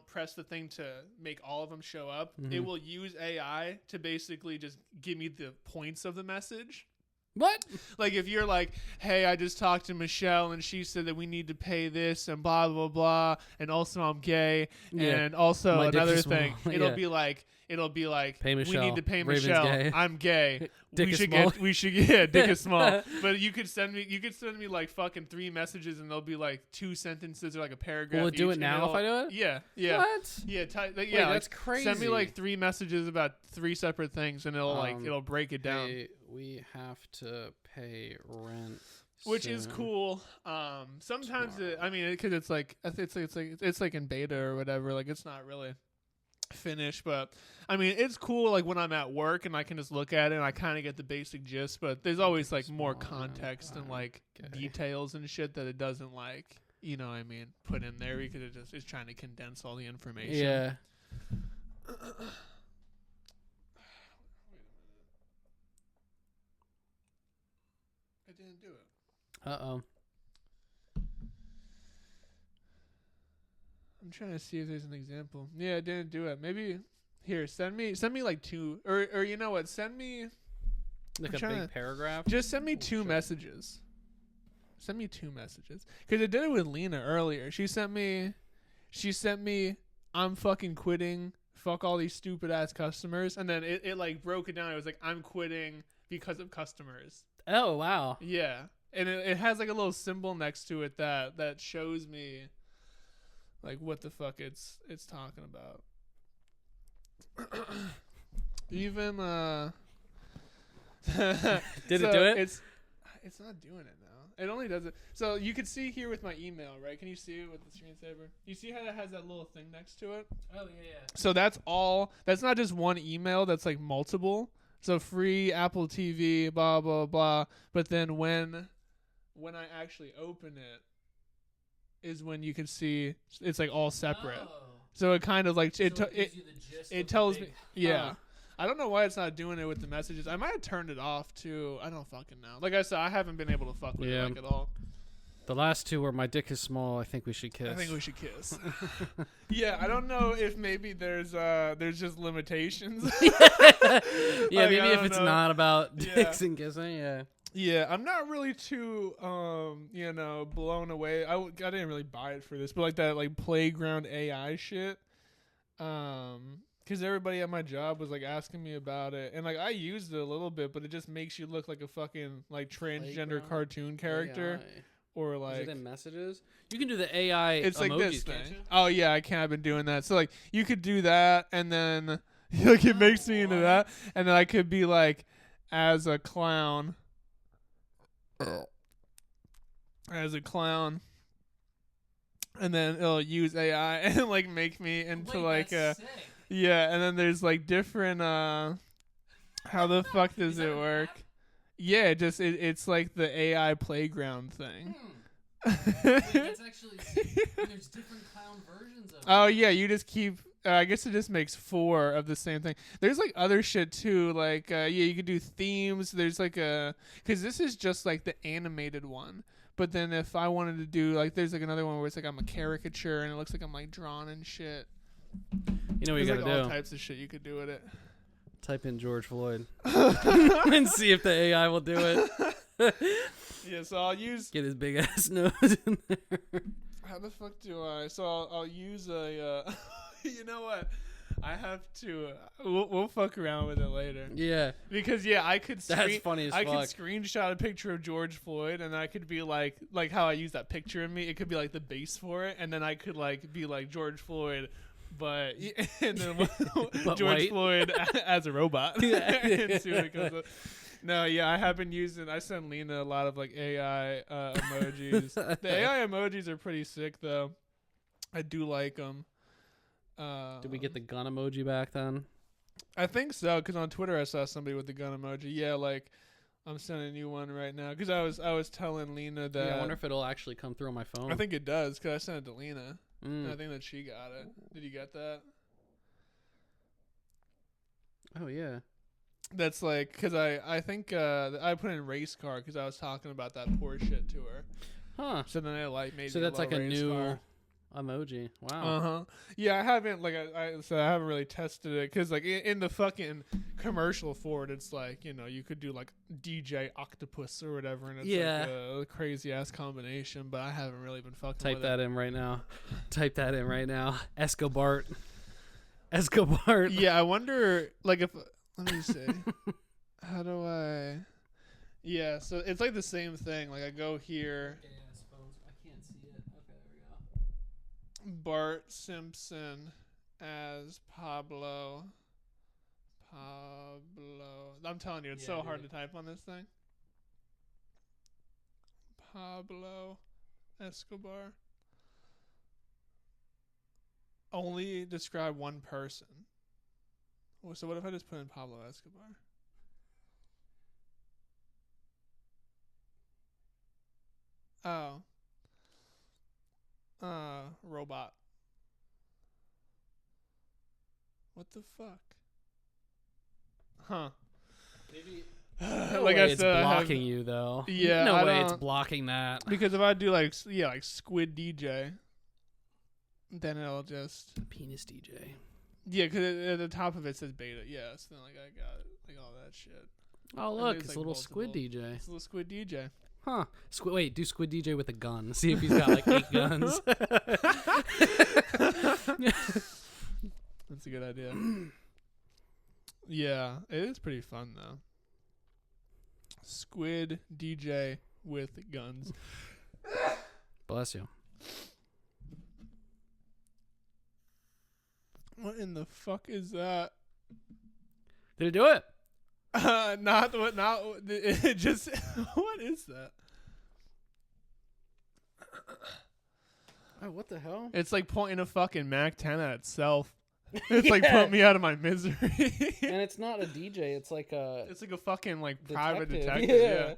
press the thing to make all of them show up, it will use AI to basically just give me the points of the message. What? Like if you're like, hey, I just talked to Michelle and she said that we need to pay this and blah blah blah, and also I'm gay, Yeah. and also My dick another is thing, small. it'll Yeah. be like Pay we Michelle. need to pay Raven's Michelle. gay. I'm gay. Dick we is should small. dick is small. But you could send me like fucking 3 messages and they'll be like 2 sentences or like a paragraph. Will it do each, it now if I do it? Yeah. What? Yeah, Wait, yeah, that's like, crazy. Send me like 3 messages about 3 separate things, and it'll break it down. Hey, we have to pay rent. Which is soon. cool. Sometimes because it's like in beta or whatever. Like it's not really. finish. But I mean, it's cool like when I'm at work and I can just look at it and I kind of get the basic gist. But there's always like more context and like details and shit that it doesn't like, you know what I mean, put in there because it just is trying to condense all the information. Yeah. I didn't do it. Uh-oh. I'm trying to see if there's an example. Yeah, I didn't do it. Maybe here, send me like two or you know what? Send me Like I'm a trying big to- paragraph. just send me two messages. Send me two messages because I did it with Lena earlier. She sent me I'm fucking quitting. Fuck all these stupid ass customers. And then it like broke it down. It was like I'm quitting because of customers. Oh, wow. Yeah. And it has like a little symbol next to it that shows me like what the fuck it's talking about. Even Did it do it? It's not doing it now. It only does it. So you can see here with my email, right? Can you see it with the screensaver? You see how it has that little thing next to it? Oh, yeah. So that's all. That's not just one email. That's like multiple. So free Apple TV, blah blah blah. But then when I actually open it, is when you can see it's like all separate. Oh. So it kind of like So it gives it, you the gist it of the tells big- me. Yeah. Huh. I don't know why it's not doing it with the messages. I might have turned it off too. I don't fucking know. Like I said, I haven't been able to fuck with Yeah. it like at all. The last two were my dick is small. I think we should kiss. I think we should kiss. Yeah, I don't know if maybe there's just limitations. Yeah, Like, maybe I if don't it's know. not about Yeah. dicks and kissing, yeah. Yeah, I'm not really too blown away. I didn't really buy it for this, but like that like playground AI shit. Because everybody at my job was like asking me about it, and like I used it a little bit, but it just makes you look like a fucking like transgender Playground cartoon character, AI. or Is like it in messages? You can do the AI it's like emojis, this can't thing. you? Oh yeah, I can't. I've been doing that. So like you could do that, and then like it makes me into what? that, and then I could be like as a clown, and then it'll use AI and like make me into like a. Yeah, and then there's like different how the fuck does it work? Yeah, it's like the AI playground thing. That's actually there's different clown versions of it. Oh yeah, you just keep I guess it just makes 4 of the same thing. There's like other shit too, like yeah, you could do themes. There's like cuz this is just like the animated one. But then if I wanted to do like there's like another one where it's like I'm a caricature and it looks like I'm like drawn and shit. You know what you There's gotta like all do? types of shit you could do with it. Type in George Floyd and see if the AI will do it. Yeah, so I'll use Get his big ass nose in there. how the fuck do I? So I'll use a you know what? I have to we'll fuck around with it later. Yeah, Because yeah, I could that's funny as I could fuck. screenshot a picture of George Floyd, and I could be like how I use that picture of me. It could be like the base for it, and then I could like be like George Floyd, but and then But George white. Floyd as a robot. Yeah. And see what it comes up. No, yeah, I have been using. I send Lena a lot of like AI emojis. The AI emojis are pretty sick though. I do like them. Did we get the gun emoji back then? I think so, because on Twitter I saw somebody with the gun emoji. Yeah, like I'm sending you one right now because I was telling Lena that Yeah, I wonder if it'll actually come through on my phone. I think it does because I sent it to Lena. And I Mm. think that she got it. Did you get that? Oh yeah. That's like because I think I put in race car because I was talking about that poor shit to her. Huh. So then it like made So me that's love like a race new car. emoji. Wow. Uh-huh. Yeah, I haven't like I haven't really tested it because like in the fucking commercial for it, it's like you could do like DJ Octopus or whatever, and it's Yeah. like a crazy ass combination. But I haven't really been fucking Type with that it. in right now. Type that in right now. Escobar. Escobar. Yeah, I wonder like if let me see. How do I? Yeah, so it's like the same thing. Like I go here, Okay, I suppose I can't see it. Okay, there we go. Bart Simpson as Pablo. I'm telling you, it's Yeah, so hard dude. to type on this thing. Pablo Escobar. Only describe one person. So what if I just put in Pablo Escobar? Oh. Robot. What the fuck? Huh. Maybe. No Like way it's blocking you though. Yeah, no I way it's don't- blocking that. Because if I do like Squid DJ, then it'll just Penis DJ. yeah. Because at the top of it says beta. Yeah, so then like I got like all that shit. Oh And look, there's, it's like, a little multiple- Squid DJ. It's a little Squid DJ. Huh. Wait, do Squid DJ with a gun. See if he's got like 8 guns. That's a good idea. Yeah, it is pretty fun though. Squid DJ with guns. Bless you. What in the fuck is that? Did it do it? Not what. Not it. Just what is that? Oh, what the hell? It's like pointing a fucking Mac 10 at itself. It's like put me out of my misery. And it's not a DJ. It's like a It's like a fucking like private detective. Yeah. Yeah.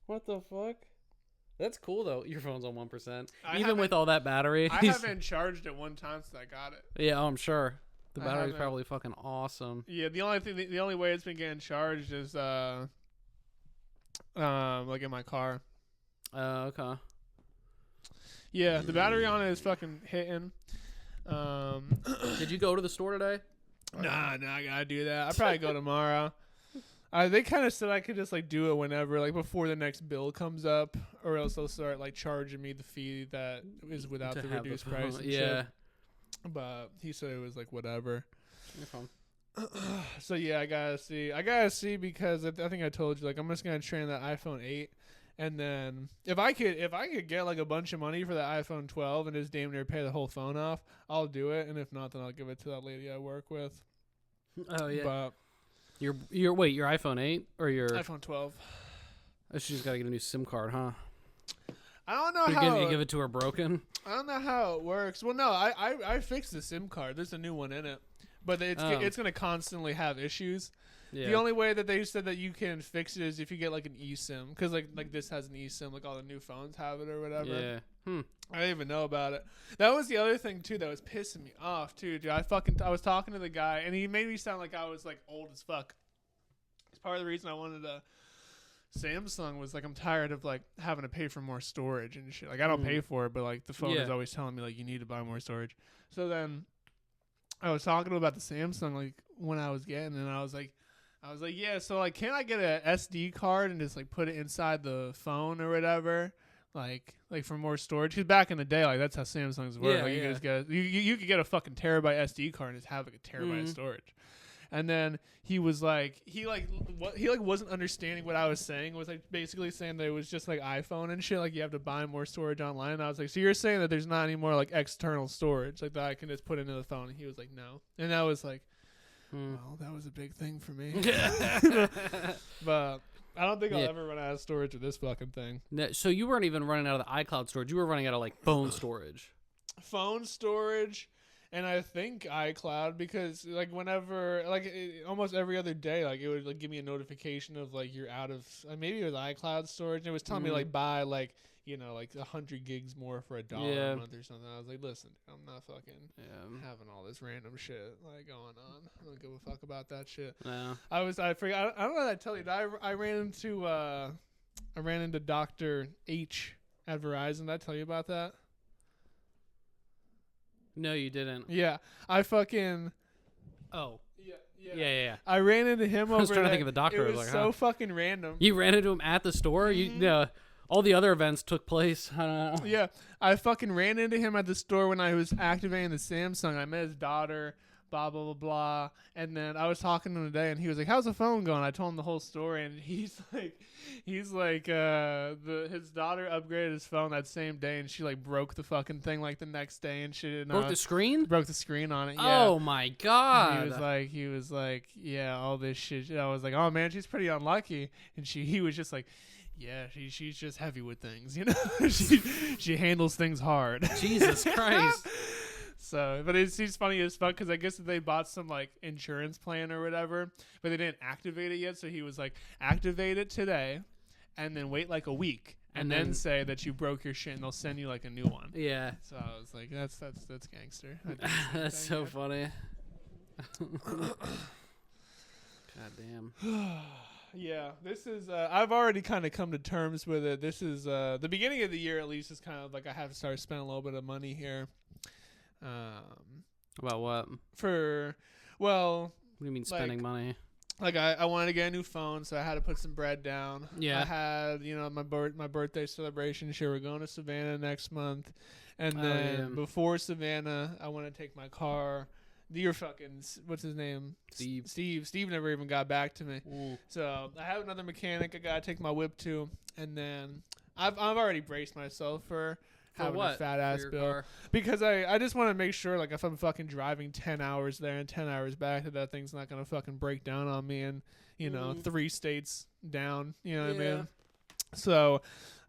What the fuck? That's cool though. Your phone's on 1%. I Even haven't- with all that battery. I haven't charged it one time since I got it. Yeah, oh, I'm sure. The I battery's haven't. probably fucking awesome. Yeah, the only way it's been getting charged is like in my car. Okay. Yeah, the battery on it is fucking hitting. Did you go to the store today? Nah, I gotta do that. I'll probably go tomorrow. They kind of said I could just like do it whenever, like before the next bill comes up, or else they'll start like charging me the fee that is without To the have reduced phone. price. And Yeah. shit. But he said it was like whatever. You're fine. So yeah, I gotta see because I think I told you like I'm just gonna train that iPhone 8, and then if I could get like a bunch of money for the iPhone 12 and just damn near pay the whole phone off, I'll do it. And if not, then I'll give it to that lady I work with. Oh yeah. But Your your iPhone 8 or your iPhone 12. Oh, she's got to get a new SIM card, huh? I don't know You're how. gonna give it to her broken? I don't know how it works. Well, no, I fixed the SIM card. There's a new one in it, but it's gonna constantly have issues. Yeah. The only way that they said that you can fix it is if you get like an eSIM, because like this has an eSIM, like all the new phones have it or whatever. Yeah. I didn't even know about it. That was the other thing too that was pissing me off too, dude. I was talking to the guy and he made me sound like I was like old as fuck. It's part of the reason I wanted a Samsung was like I'm tired of like having to pay for more storage and shit. Like I don't pay for it, but like the phone is always telling me like you need to buy more storage. So then I was talking to him about the Samsung like when I was getting, and I was like, yeah, so like can I get a SD card and just like put it inside the phone or whatever? Like for more storage. Because back in the day, like that's how Samsungs work. Yeah, like you yeah. just get you could get a fucking terabyte SD card and just have like a terabyte of storage. And then he was like, he wasn't understanding what I was saying. Was like basically saying that it was just like iPhone and shit. Like you have to buy more storage online. And I was like, so you're saying that there's not any more like external storage like that I can just put into the phone? And he was like, no. And I was like, well, that was a big thing for me. But I don't think I'll ever run out of storage with this fucking thing. No, so you weren't even running out of the iCloud storage. You were running out of like phone storage. Phone storage. And I think iCloud, because like whenever, like almost every other day, like it would like give me a notification of like you're out of, maybe it was iCloud storage, and it was telling me like buy like, you know, like 100 gigs more for $1 a month or something. I was like, listen, I'm not fucking having all this random shit like going on. I don't give a fuck about that shit. No. I don't know what I tell you. I ran into Dr. H at Verizon. Did I tell you about that? No, you didn't. Yeah, I fucking. Oh. Yeah. Yeah. I ran into him over I was trying to there. think of the doctor. It was like, so fucking random. You ran into him at the store? You all the other events took place. I don't know. Yeah, I fucking ran into him at the store when I was activating the Samsung. I met his daughter, blah, blah, blah, blah. And then I was talking to him today, and he was like, how's the phone going? I told him the whole story, and he's like, his daughter upgraded his phone that same day, and she like broke the fucking thing like the next day, and she didn't know. Broke the screen? Broke the screen on it, yeah. Oh, my God. And he was like, yeah, all this shit. I was like, oh, man, she's pretty unlucky. And he was just like, yeah, she's just heavy with things, you know? she handles things hard. Jesus Christ. So, but it's funny as fuck because I guess they bought some like insurance plan or whatever, but they didn't activate it yet. So he was like, activate it today, and then wait like a week, and then say that you broke your shit, and they'll send you like a new one. Yeah. So I was like, that's gangster. I did the same That's thing, so yeah. funny. God damn. Yeah, this is. I've already kind of come to terms with it. This is the beginning of the year, at least. Is kind of like I have to start spending a little bit of money here. About what? What For, well, do you mean spending money? like I wanted to get a new phone, so I had to put some bread down. Yeah. I had, my birthday celebration. Sure, we're going to Savannah next month, and Oh, then yeah. before Savannah, I want to take my car. Your fucking what's his name? Steve. Steve never even got back to me. Ooh. So I have another mechanic I gotta take my whip to, and then I've already braced myself for having what? a fat For ass your bill car? because I just want to make sure like if I'm fucking driving 10 hours there and 10 hours back that thing's not gonna fucking break down on me and 3 states down. You know what I mean? So.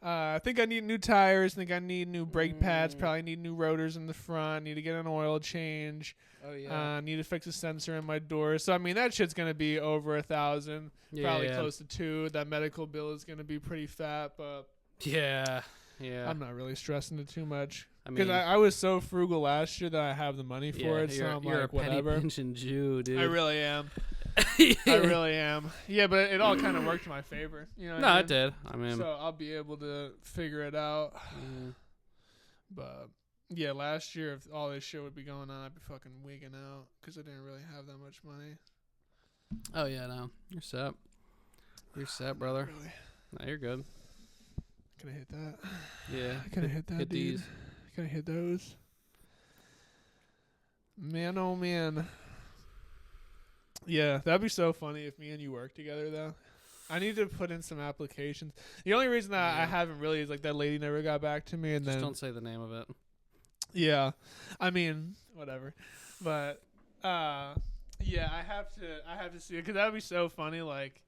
I think I need new tires. I think I need new brake pads. Probably need new rotors in the front. Need to get an oil change. Oh yeah. Need to fix a sensor in my door. So I mean that shit's gonna be over $1,000, probably close to $2,000. That medical bill is gonna be pretty fat, but Yeah. I'm not really stressing it too much I because mean, I was so frugal last year that I have the money for it. So You're, I'm you're like a penny whatever. pinching Jew, dude. I really am. I really am. Yeah, but it all kind of worked in my favor. You know what No, I mean? it did. I mean, So I'll be able to figure it out. yeah. But yeah, last year if all this shit would be going on, I'd be fucking wigging out because I didn't really have that much money. Oh yeah, no, you're set. You're set, brother. Really, No, you're good. can I hit that? Yeah. Can I hit that, Hit dude? these. Can I hit those? Man, oh man. Yeah, that'd be so funny if me and you worked together, though. I need to put in some applications. The only reason that I Yeah. haven't really is like that lady never got back to me, and Just then don't say the name of it. yeah, I mean whatever, but yeah, I have to see it because that'd be so funny. Like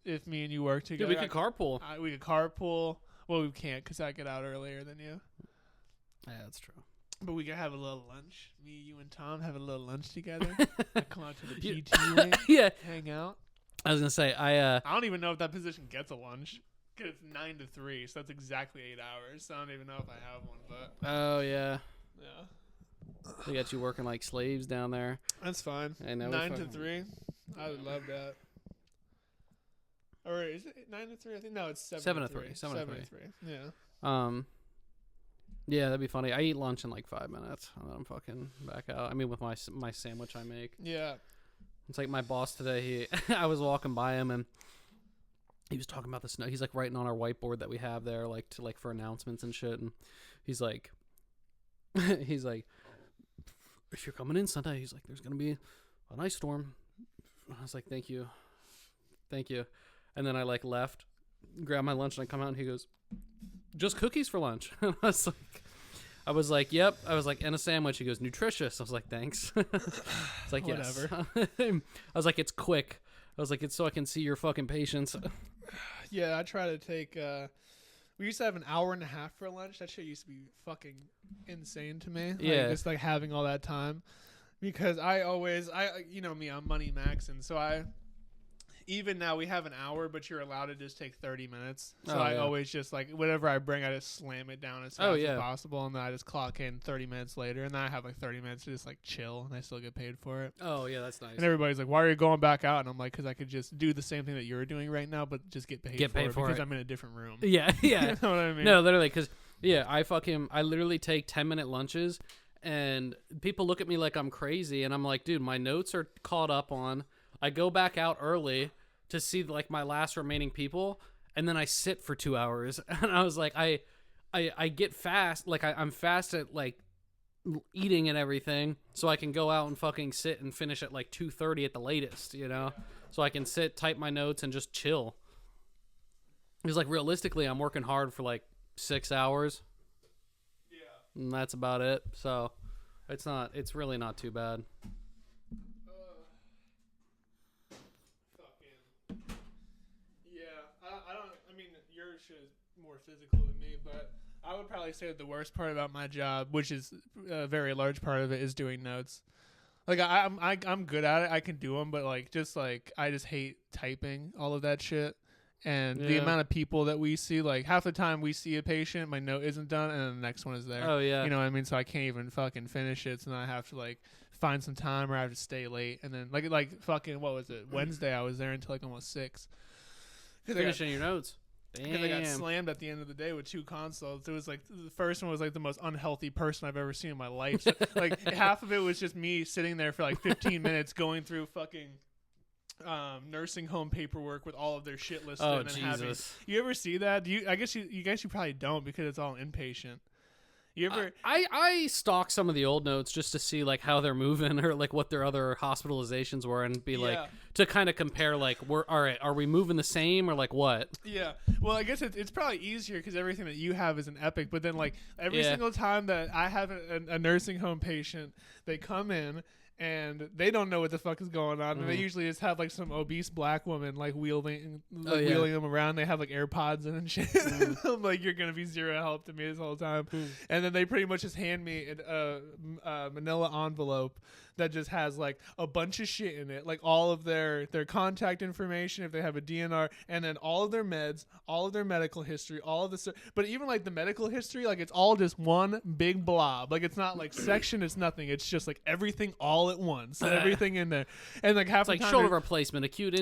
if me and you work Dude, together, we could carpool. we could carpool. Well, we can't because I get out earlier than you. Yeah, that's true. But we could have a little lunch. Me, you, and Tom have a little lunch together. Come out to the You- PT wing, Yeah. hang out. I was gonna say I don't even know if that position gets a lunch. Cause it's 9 to 3, so that's exactly 8 hours. So I don't even know if I have one, but Oh yeah. yeah, They got you working like slaves down there. that's fine. I know. 9 to 3, I would love that. Or is it 9 to 3? I think no, it's 7 to 3. 7 to 3. Yeah. Yeah, that'd be funny. I eat lunch in like 5 minutes, and then I'm fucking back out. I mean, with my sandwich I make. Yeah. It's like my boss today. He, I was walking by him and he was talking about the snow. He's like writing on our whiteboard that we have there, like to like for announcements and shit. And he's like, if you're coming in Sunday, he's like, there's gonna be an ice storm. I was like, thank you. And then I like left, grabbed my lunch, and I come out and he goes, just cookies for lunch. And I was like, yep. I was like, and a sandwich. He goes, nutritious. I was like, thanks. It's like, yes. I was like, it's quick. I was like, it's so I can see your fucking patience. Yeah, I try to take. We used to have an hour and a half for lunch. That shit used to be fucking insane to me. Yeah. Just like having all that time, because you know me, I'm money maxing, so even now we have an hour, but you're allowed to just take 30 minutes. So I always just like whatever I bring, I just slam it down as fast as possible, and then I just clock in 30 minutes later, and then I have like 30 minutes to just like chill, and I still get paid for it. Oh yeah, that's nice. And everybody's like, "Why are you going back out?" And I'm like, "Cause I could just do the same thing that you're doing right now, but just get paid for it because I'm in a different room." Yeah, yeah. You know what I mean? No, literally, because I literally take 10-minute lunches, and people look at me like I'm crazy, and I'm like, dude, my notes are caught up on. I go back out early to see like my last remaining people, and then I sit for 2 hours. And I was like, I get fast, like I'm fast at like eating and everything, so I can go out and fucking sit and finish at like 2:30 at the latest, you know, so I can sit, type my notes, and just chill. Because like realistically, I'm working hard for like 6 hours. Yeah. And that's about it. So it's really not too bad. I mean, your shit is more physical than me, but I would probably say that the worst part about my job, which is a very large part of it, is doing notes. Like I'm good at it. I can do them, but like I just hate typing all of that shit. And the Yeah. amount of people that we see, like half the time we see a patient, my note isn't done, and then the next one is there. Oh yeah. You know what I mean? So I can't even fucking finish it. So then I have to like find some time, or I have to stay late. And then like fucking what was it? Wednesday I was there until like almost 6. Finishing your notes. Because I got Damn. slammed at the end of the day with 2 consults. It was like the first one was like the most unhealthy person I've ever seen in my life. So, like half of it was just me sitting there for like 15 minutes going through fucking nursing home paperwork with all of their shit listed. Oh and then having, Jesus. you ever see that? Do you? I guess you probably don't because it's all inpatient. You ever? I stalk some of the old notes just to see like how they're moving or like what their other hospitalizations were and be like Yeah. to kind of compare like we're all right, are we moving the same or like what? Yeah. Well, I guess it's probably easier because everything that you have is an Epic. But then, like, every Yeah. single time that I have a nursing home patient, they come in and they don't know what the fuck is going on. And they usually just have, like, some obese black woman, like, wheeling them around. They have, like, AirPods in and shit. I'm like, you're going to be zero help to me this whole time. And then they pretty much just hand me a manila envelope that just has like a bunch of shit in it, like all of their contact information if they have a DNR, and then all of their meds, all of their medical history, all of the but even like the medical history, like it's all just one big blob. Like it's not like section, it's nothing. It's just like everything all at once, everything in there. And like half It's like the time shoulder replacement, acute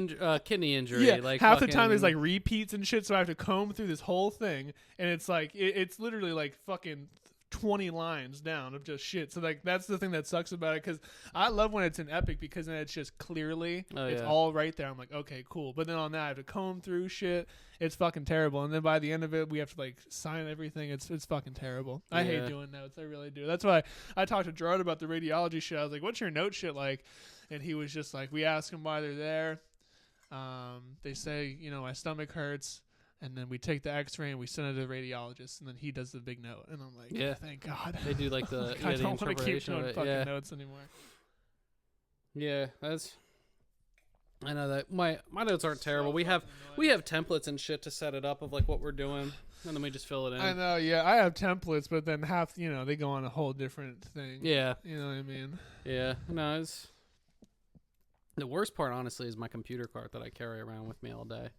kidney injury. yeah, Like half the fucking- time there's like repeats and shit, so I have to comb through this whole thing, and it's like it's literally like fucking 20 lines down of just shit. So like that's the thing that sucks about it, because I love when it's an Epic because then it's just clearly it's yeah. all right there. I'm like, okay, cool. But then on that I have to comb through shit. It's fucking terrible. And then by the end of it we have to like sign everything. It's fucking terrible. I hate Yeah. doing notes. I really do. That's why I talked to Gerard about the radiology shit. I was like, what's your note shit like? And he was just like, we ask them why they're there. They say, you know, my stomach hurts. And then we take the X-ray and we send it to the radiologist, and then he does the big note. And I'm like, Yeah. thank God. They do like the Like, yeah, I the don't want to keep interpretation of doing it. fucking Yeah. notes anymore. Yeah, that's. I know that my notes aren't terrible. We have templates and shit to set it up of like what we're doing, and then we just fill it in. I know, yeah. I have templates, but then half, you know, they go on a whole different thing. Yeah, You know what I mean? yeah. No, it's the worst part. Honestly, is my computer cart that I carry around with me all day,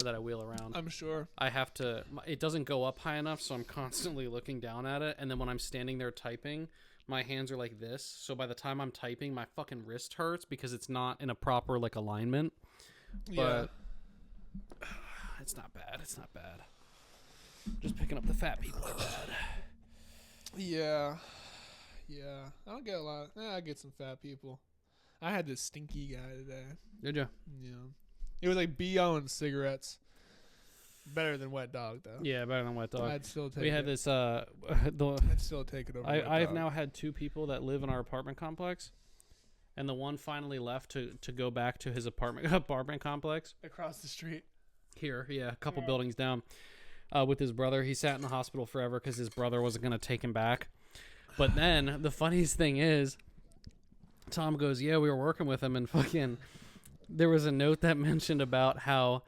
or that I wheel around. I'm sure. I have to. It doesn't go up high enough, so I'm constantly looking down at it. And then when I'm standing there typing, my hands are like this. So by the time I'm typing, my fucking wrist hurts because it's not in a proper like alignment. Yeah. But it's not bad. It's not bad. Just picking up the fat people are bad. Yeah. Yeah. I don't get a lot. I get some fat people. I had this stinky guy today. Did you? Yeah. It was like BO and cigarettes. Better than Wet Dog, though. Yeah, better than Wet Dog. I'd still take We had it. this. I'd still take it over Wet I've Dog. now had 2 people that live in our apartment complex, and the one finally left to go back to his apartment complex Across the street. here. Yeah, a couple buildings down. With his brother, he sat in the hospital forever because his brother wasn't gonna take him back. But then the funniest thing is, Tom goes, "Yeah, we were working with him, and fucking, there was a note that mentioned about how."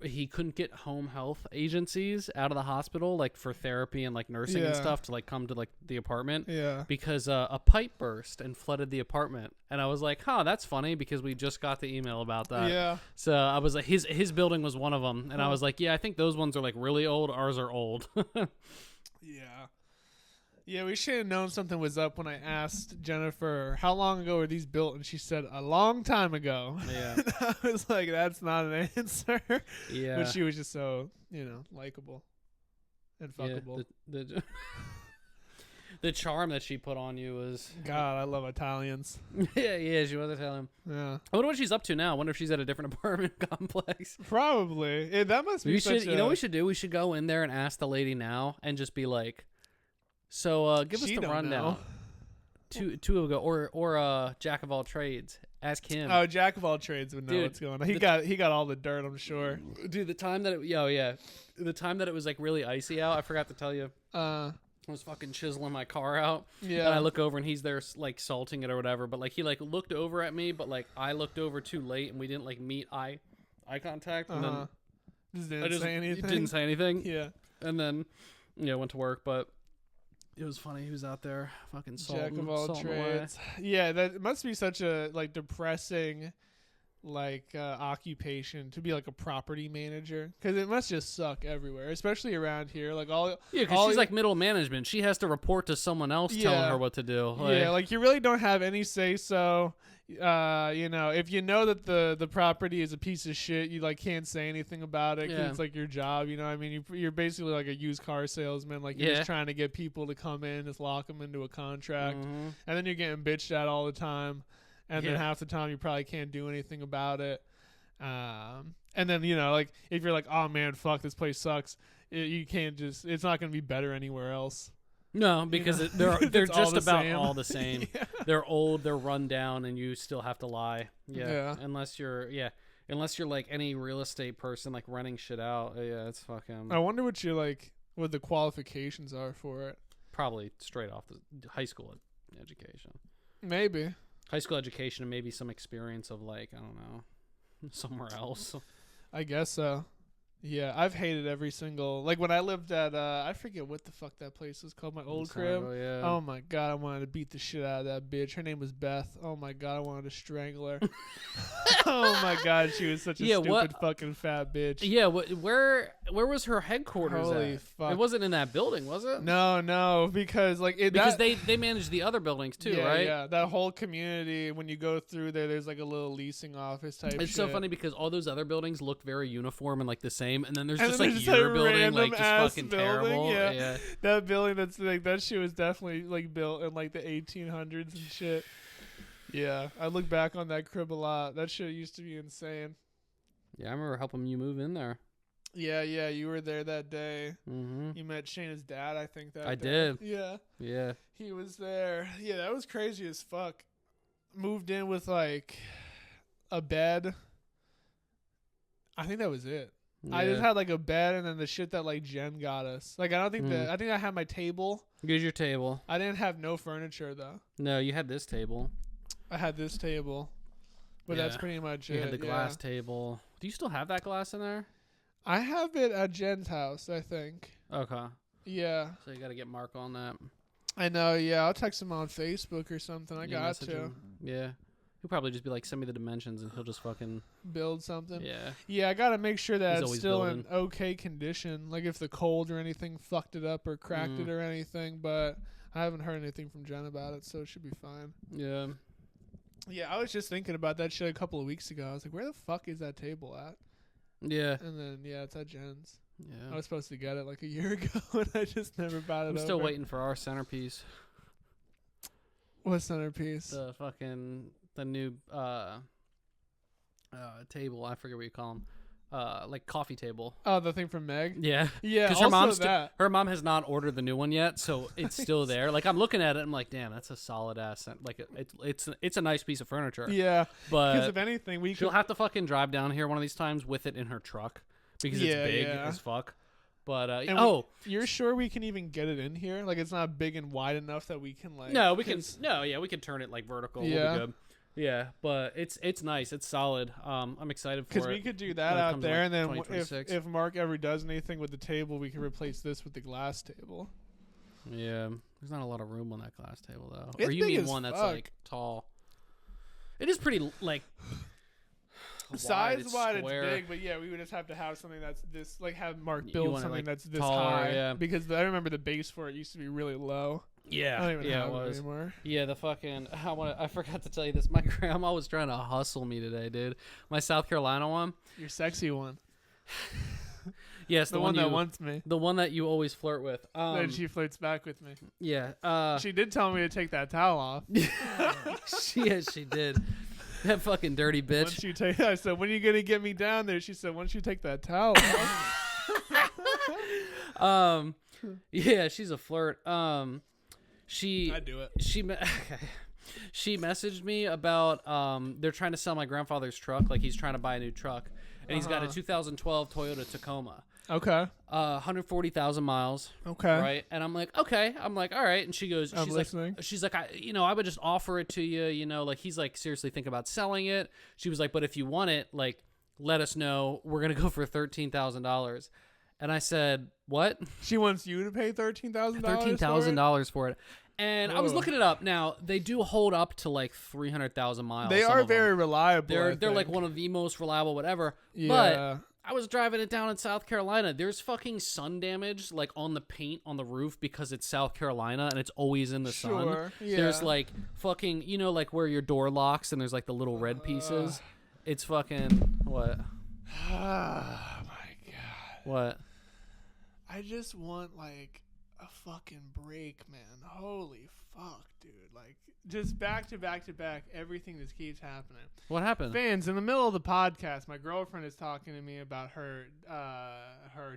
He couldn't get home health agencies out of the hospital, like for therapy and like nursing and Yeah. stuff, to like come to like the apartment Yeah. because a pipe burst and flooded the apartment. And I was like, "Huh, that's funny," because we just got the email about that. Yeah. So I was like, his building was one of them, and I was like, "Yeah, I think those ones are like really old. Ours are old." Yeah. Yeah, we should have known something was up when I asked Jennifer, how long ago were these built? And she said, a long time ago. Yeah. I was like, that's not an answer. Yeah. But she was just so, you know, likable and fuckable. Yeah, the charm that she put on you was God, I love Italians. yeah, she wasn't telling him. Yeah. I wonder what she's up to now. I wonder if she's at a different apartment complex. Probably. That must be We such should, you know what we should do? We should go in there and ask the lady now and just be like, "So, give us She the don't rundown." know. Two ago, or Jack of all trades. Ask him. Oh, Jack of all trades would know Dude, what's going on. He got all the dirt, I'm sure. Dude, the time that the time that it was like really icy out, I forgot to tell you. I was fucking chiseling my car out. Yeah. And I look over and he's there like salting it or whatever. But like he like looked over at me, but like I looked over too late and we didn't like meet eye contact. And then Just I didn't just say anything. didn't say anything. Yeah. And then Yeah, went to work, but it was funny. He was out there fucking Jack salting, of all salting away. trades. Yeah, that must be such a like depressing occupation to be like a property manager, because it must just suck everywhere, especially around here. Like all Yeah, because she's like middle management. She has to report to someone else telling Yeah. her what to do. yeah, like you really don't have any say so. If you know that the property is a piece of shit, you like can't say anything about it because Yeah. it's like your job. You know what I mean? You're basically like a used car salesman. Like you're Yeah. just trying to get people to come in, just lock them into a contract, Mhm. and then you're getting bitched at all the time, and then Yeah. half the time you probably can't do anything about it. And then like if you're like, oh man, fuck, this place sucks. You can't just. It's not gonna be better anywhere else. No, because know? they're It's all just the about same. all the same. Yeah. They're old, they're run down, and you still have to lie. Yeah. Unless you're like any real estate person, like renting shit out. Yeah, it's fucking I wonder what the qualifications are for it. probably straight off the high school education. Maybe. High school education and maybe some experience of like, I don't know, somewhere else. I guess so. Yeah, I've hated every single like when I lived at I forget what the fuck that place was called, my old crib. Sargo, yeah. Oh my god, I wanted to beat the shit out of that bitch. Her name was Beth. Oh my god, I wanted to strangle her. Oh my god, she was such a Yeah, stupid what- fucking fat bitch. Yeah, where was her headquarters Holy at? fuck. It wasn't in that building, was it? No, because like it Because that, they manage the other buildings too, yeah, right? Yeah, that whole community when you go through there's like a little leasing office type It's shit. so funny because all those other buildings look very uniform and like the same, and then there's And just then like there's your a building, like random just ass fucking building, terrible. yeah. That building that's like that shit was definitely like built in like the 1800s and shit. Yeah, I look back on that crib a lot. That shit used to be insane. Yeah, I remember helping you move in there. Yeah, you were there that day. Mm-hmm. You met Shayna's dad, I think that I day. did. Yeah, Yeah. he was there. Yeah, that was crazy as fuck. Moved in with like a bed. I think that was it. I just had like a bed and then the shit that like Jen got us. Like I don't think Mm. I think I had my table. Here's your table. I didn't have no furniture though. No, you had this table. I had this table. But that's Yeah. pretty much You it. had the glass table. Do you still have that glass in there? I have it at Jen's house, I think. Okay. Yeah. So you got to get Mark on that. I know, yeah. I'll text him on Facebook or something. I You got message to him. Yeah. He'll probably just be like, send me the dimensions, and he'll just fucking build something. yeah. Yeah, I got to make sure that He's it's always still in building. okay condition. Like if the cold or anything fucked it up or cracked Mm. it or anything. But I haven't heard anything from Jen about it, so it should be fine. Yeah. Yeah, I was just thinking about that shit a couple of weeks ago. I was like, where the fuck is that table at? Yeah. And then, yeah, it's at Jen's. I Yeah. was supposed to get it like a year ago, and I just never bought it I'm still over. waiting for our centerpiece. What centerpiece? The fucking the new table. I forget what you call them. Like coffee table. Oh, the thing from Meg? Yeah. Yeah, Because also her mom's that. her mom has not ordered the new one yet, so it's still there. Like I'm looking at it, I'm like, damn, that's a solid ass. Like it's a nice piece of furniture. Yeah, because But if anything, we she'll could. have to fucking drive down here one of these times with it in her truck because Yeah, it's big yeah. as fuck. But And you're sure we can even get it in here? Like, it's not big and wide enough that we can like. no, we can 'cause- we can turn it like vertical. Yeah. We'll be good. Yeah, but it's nice. It's solid. I'm excited for Because it. we could do when that it out comes to, there, like, and then if 2026. if Mark ever does anything with the table, we can replace this with the glass table. Yeah, there's not a lot of room on that glass table though. It's or you big mean as one that's fuck. like tall? It is pretty like Size it's wide, square. it's big, but yeah, we would just have to have something that's this, like have Mark You build want it, something like, that's this taller, high. yeah. Because I remember the base for it used to be really low. I Yeah, don't even yeah, have it was. anymore. Yeah, the fucking I forgot to tell you this. My grandma was trying to hustle me today, dude. My South Carolina one. Your sexy one, Yes, the one that you, wants me. the one that you always flirt with. Then she flirts back with me. Yeah. She did tell me to take that towel off. she did. That fucking dirty bitch. Once you take, I said, when are you gonna get me down there? She said, once you take that towel off. Yeah, she's a flirt. She I do it. she messaged me about they're trying to sell my grandfather's truck, like he's trying to buy a new truck, and he's got a 2012 Toyota Tacoma, Okay. 140,000 miles, Okay. right? And I'm like, okay, I'm like, all right, and she goes, I'm she's listening. like, I would just offer it to you, like he's like seriously think about selling it. She was like, but if you want it, like let us know. We're gonna go for $13,000. And I said, what? She wants you to pay $13,000. $13,000 for it. And I was Oh. looking it up. Now they do hold up to like 300,000 miles. They some are of them. very reliable. They're I like think. one of the most reliable, whatever. Yeah. But I was driving it down in South Carolina. There's fucking sun damage like on the paint on the roof because it's South Carolina and it's always in the sun. Sure, There's yeah. like fucking, like where your door locks and there's like the little red pieces. It's fucking what? Oh my god. What? I just want like a fucking break, man. Holy fuck, dude. Like just back to back to back, everything just keeps happening. What happened? Fans, in the middle of the podcast, my girlfriend is talking to me about her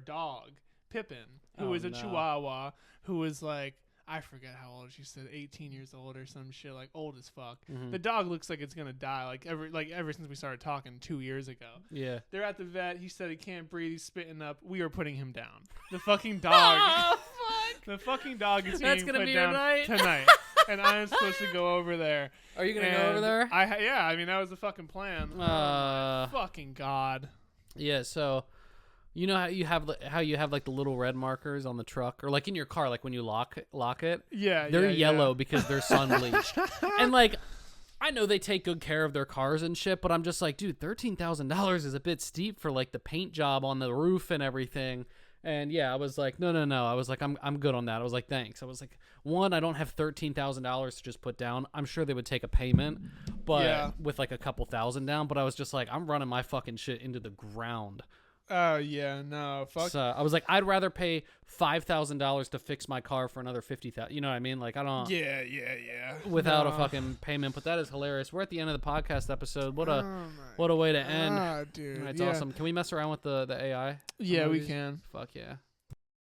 dog, Pippin, who Oh, is a no. Chihuahua, who was like, I forget how old she said, 18 years old or some shit, like old as fuck. Mhm. The dog looks like it's gonna die, like ever since we started talking 2 years ago. Yeah. They're at the vet. He said he can't breathe. He's spitting up. We are putting him down. The fucking dog. Oh, fuck. The fucking dog is That's being gonna put be down tonight? and I am supposed to go over there. Are you gonna go over And there? I mean, that was the fucking plan. Fucking god. Yeah. So, you know how you have like the little red markers on the truck or like in your car, like when you lock it. Yeah, They're yeah, yellow because they're sun bleached. And like, I know they take good care of their cars and shit, but I'm just like, dude, $13,000 is a bit steep for like the paint job on the roof and everything. And yeah, I was like, no. I was like, I'm good on that. I was like, thanks. I was like, one, I don't have $13,000 to just put down. I'm sure they would take a payment, but Yeah. with like a couple thousand down. But I was just like, I'm running my fucking shit into the ground. Oh yeah, no, fuck. So I was like, I'd rather pay $5,000 to fix my car for another 50,000. You know what I mean? Like I don't Yeah. without a No. fucking payment. But that is hilarious. We're at the end of the podcast episode. What Oh a my what a way to end. God, dude. That's yeah. awesome. Can we mess around with the AI? Yeah, we emojis? can. Fuck yeah.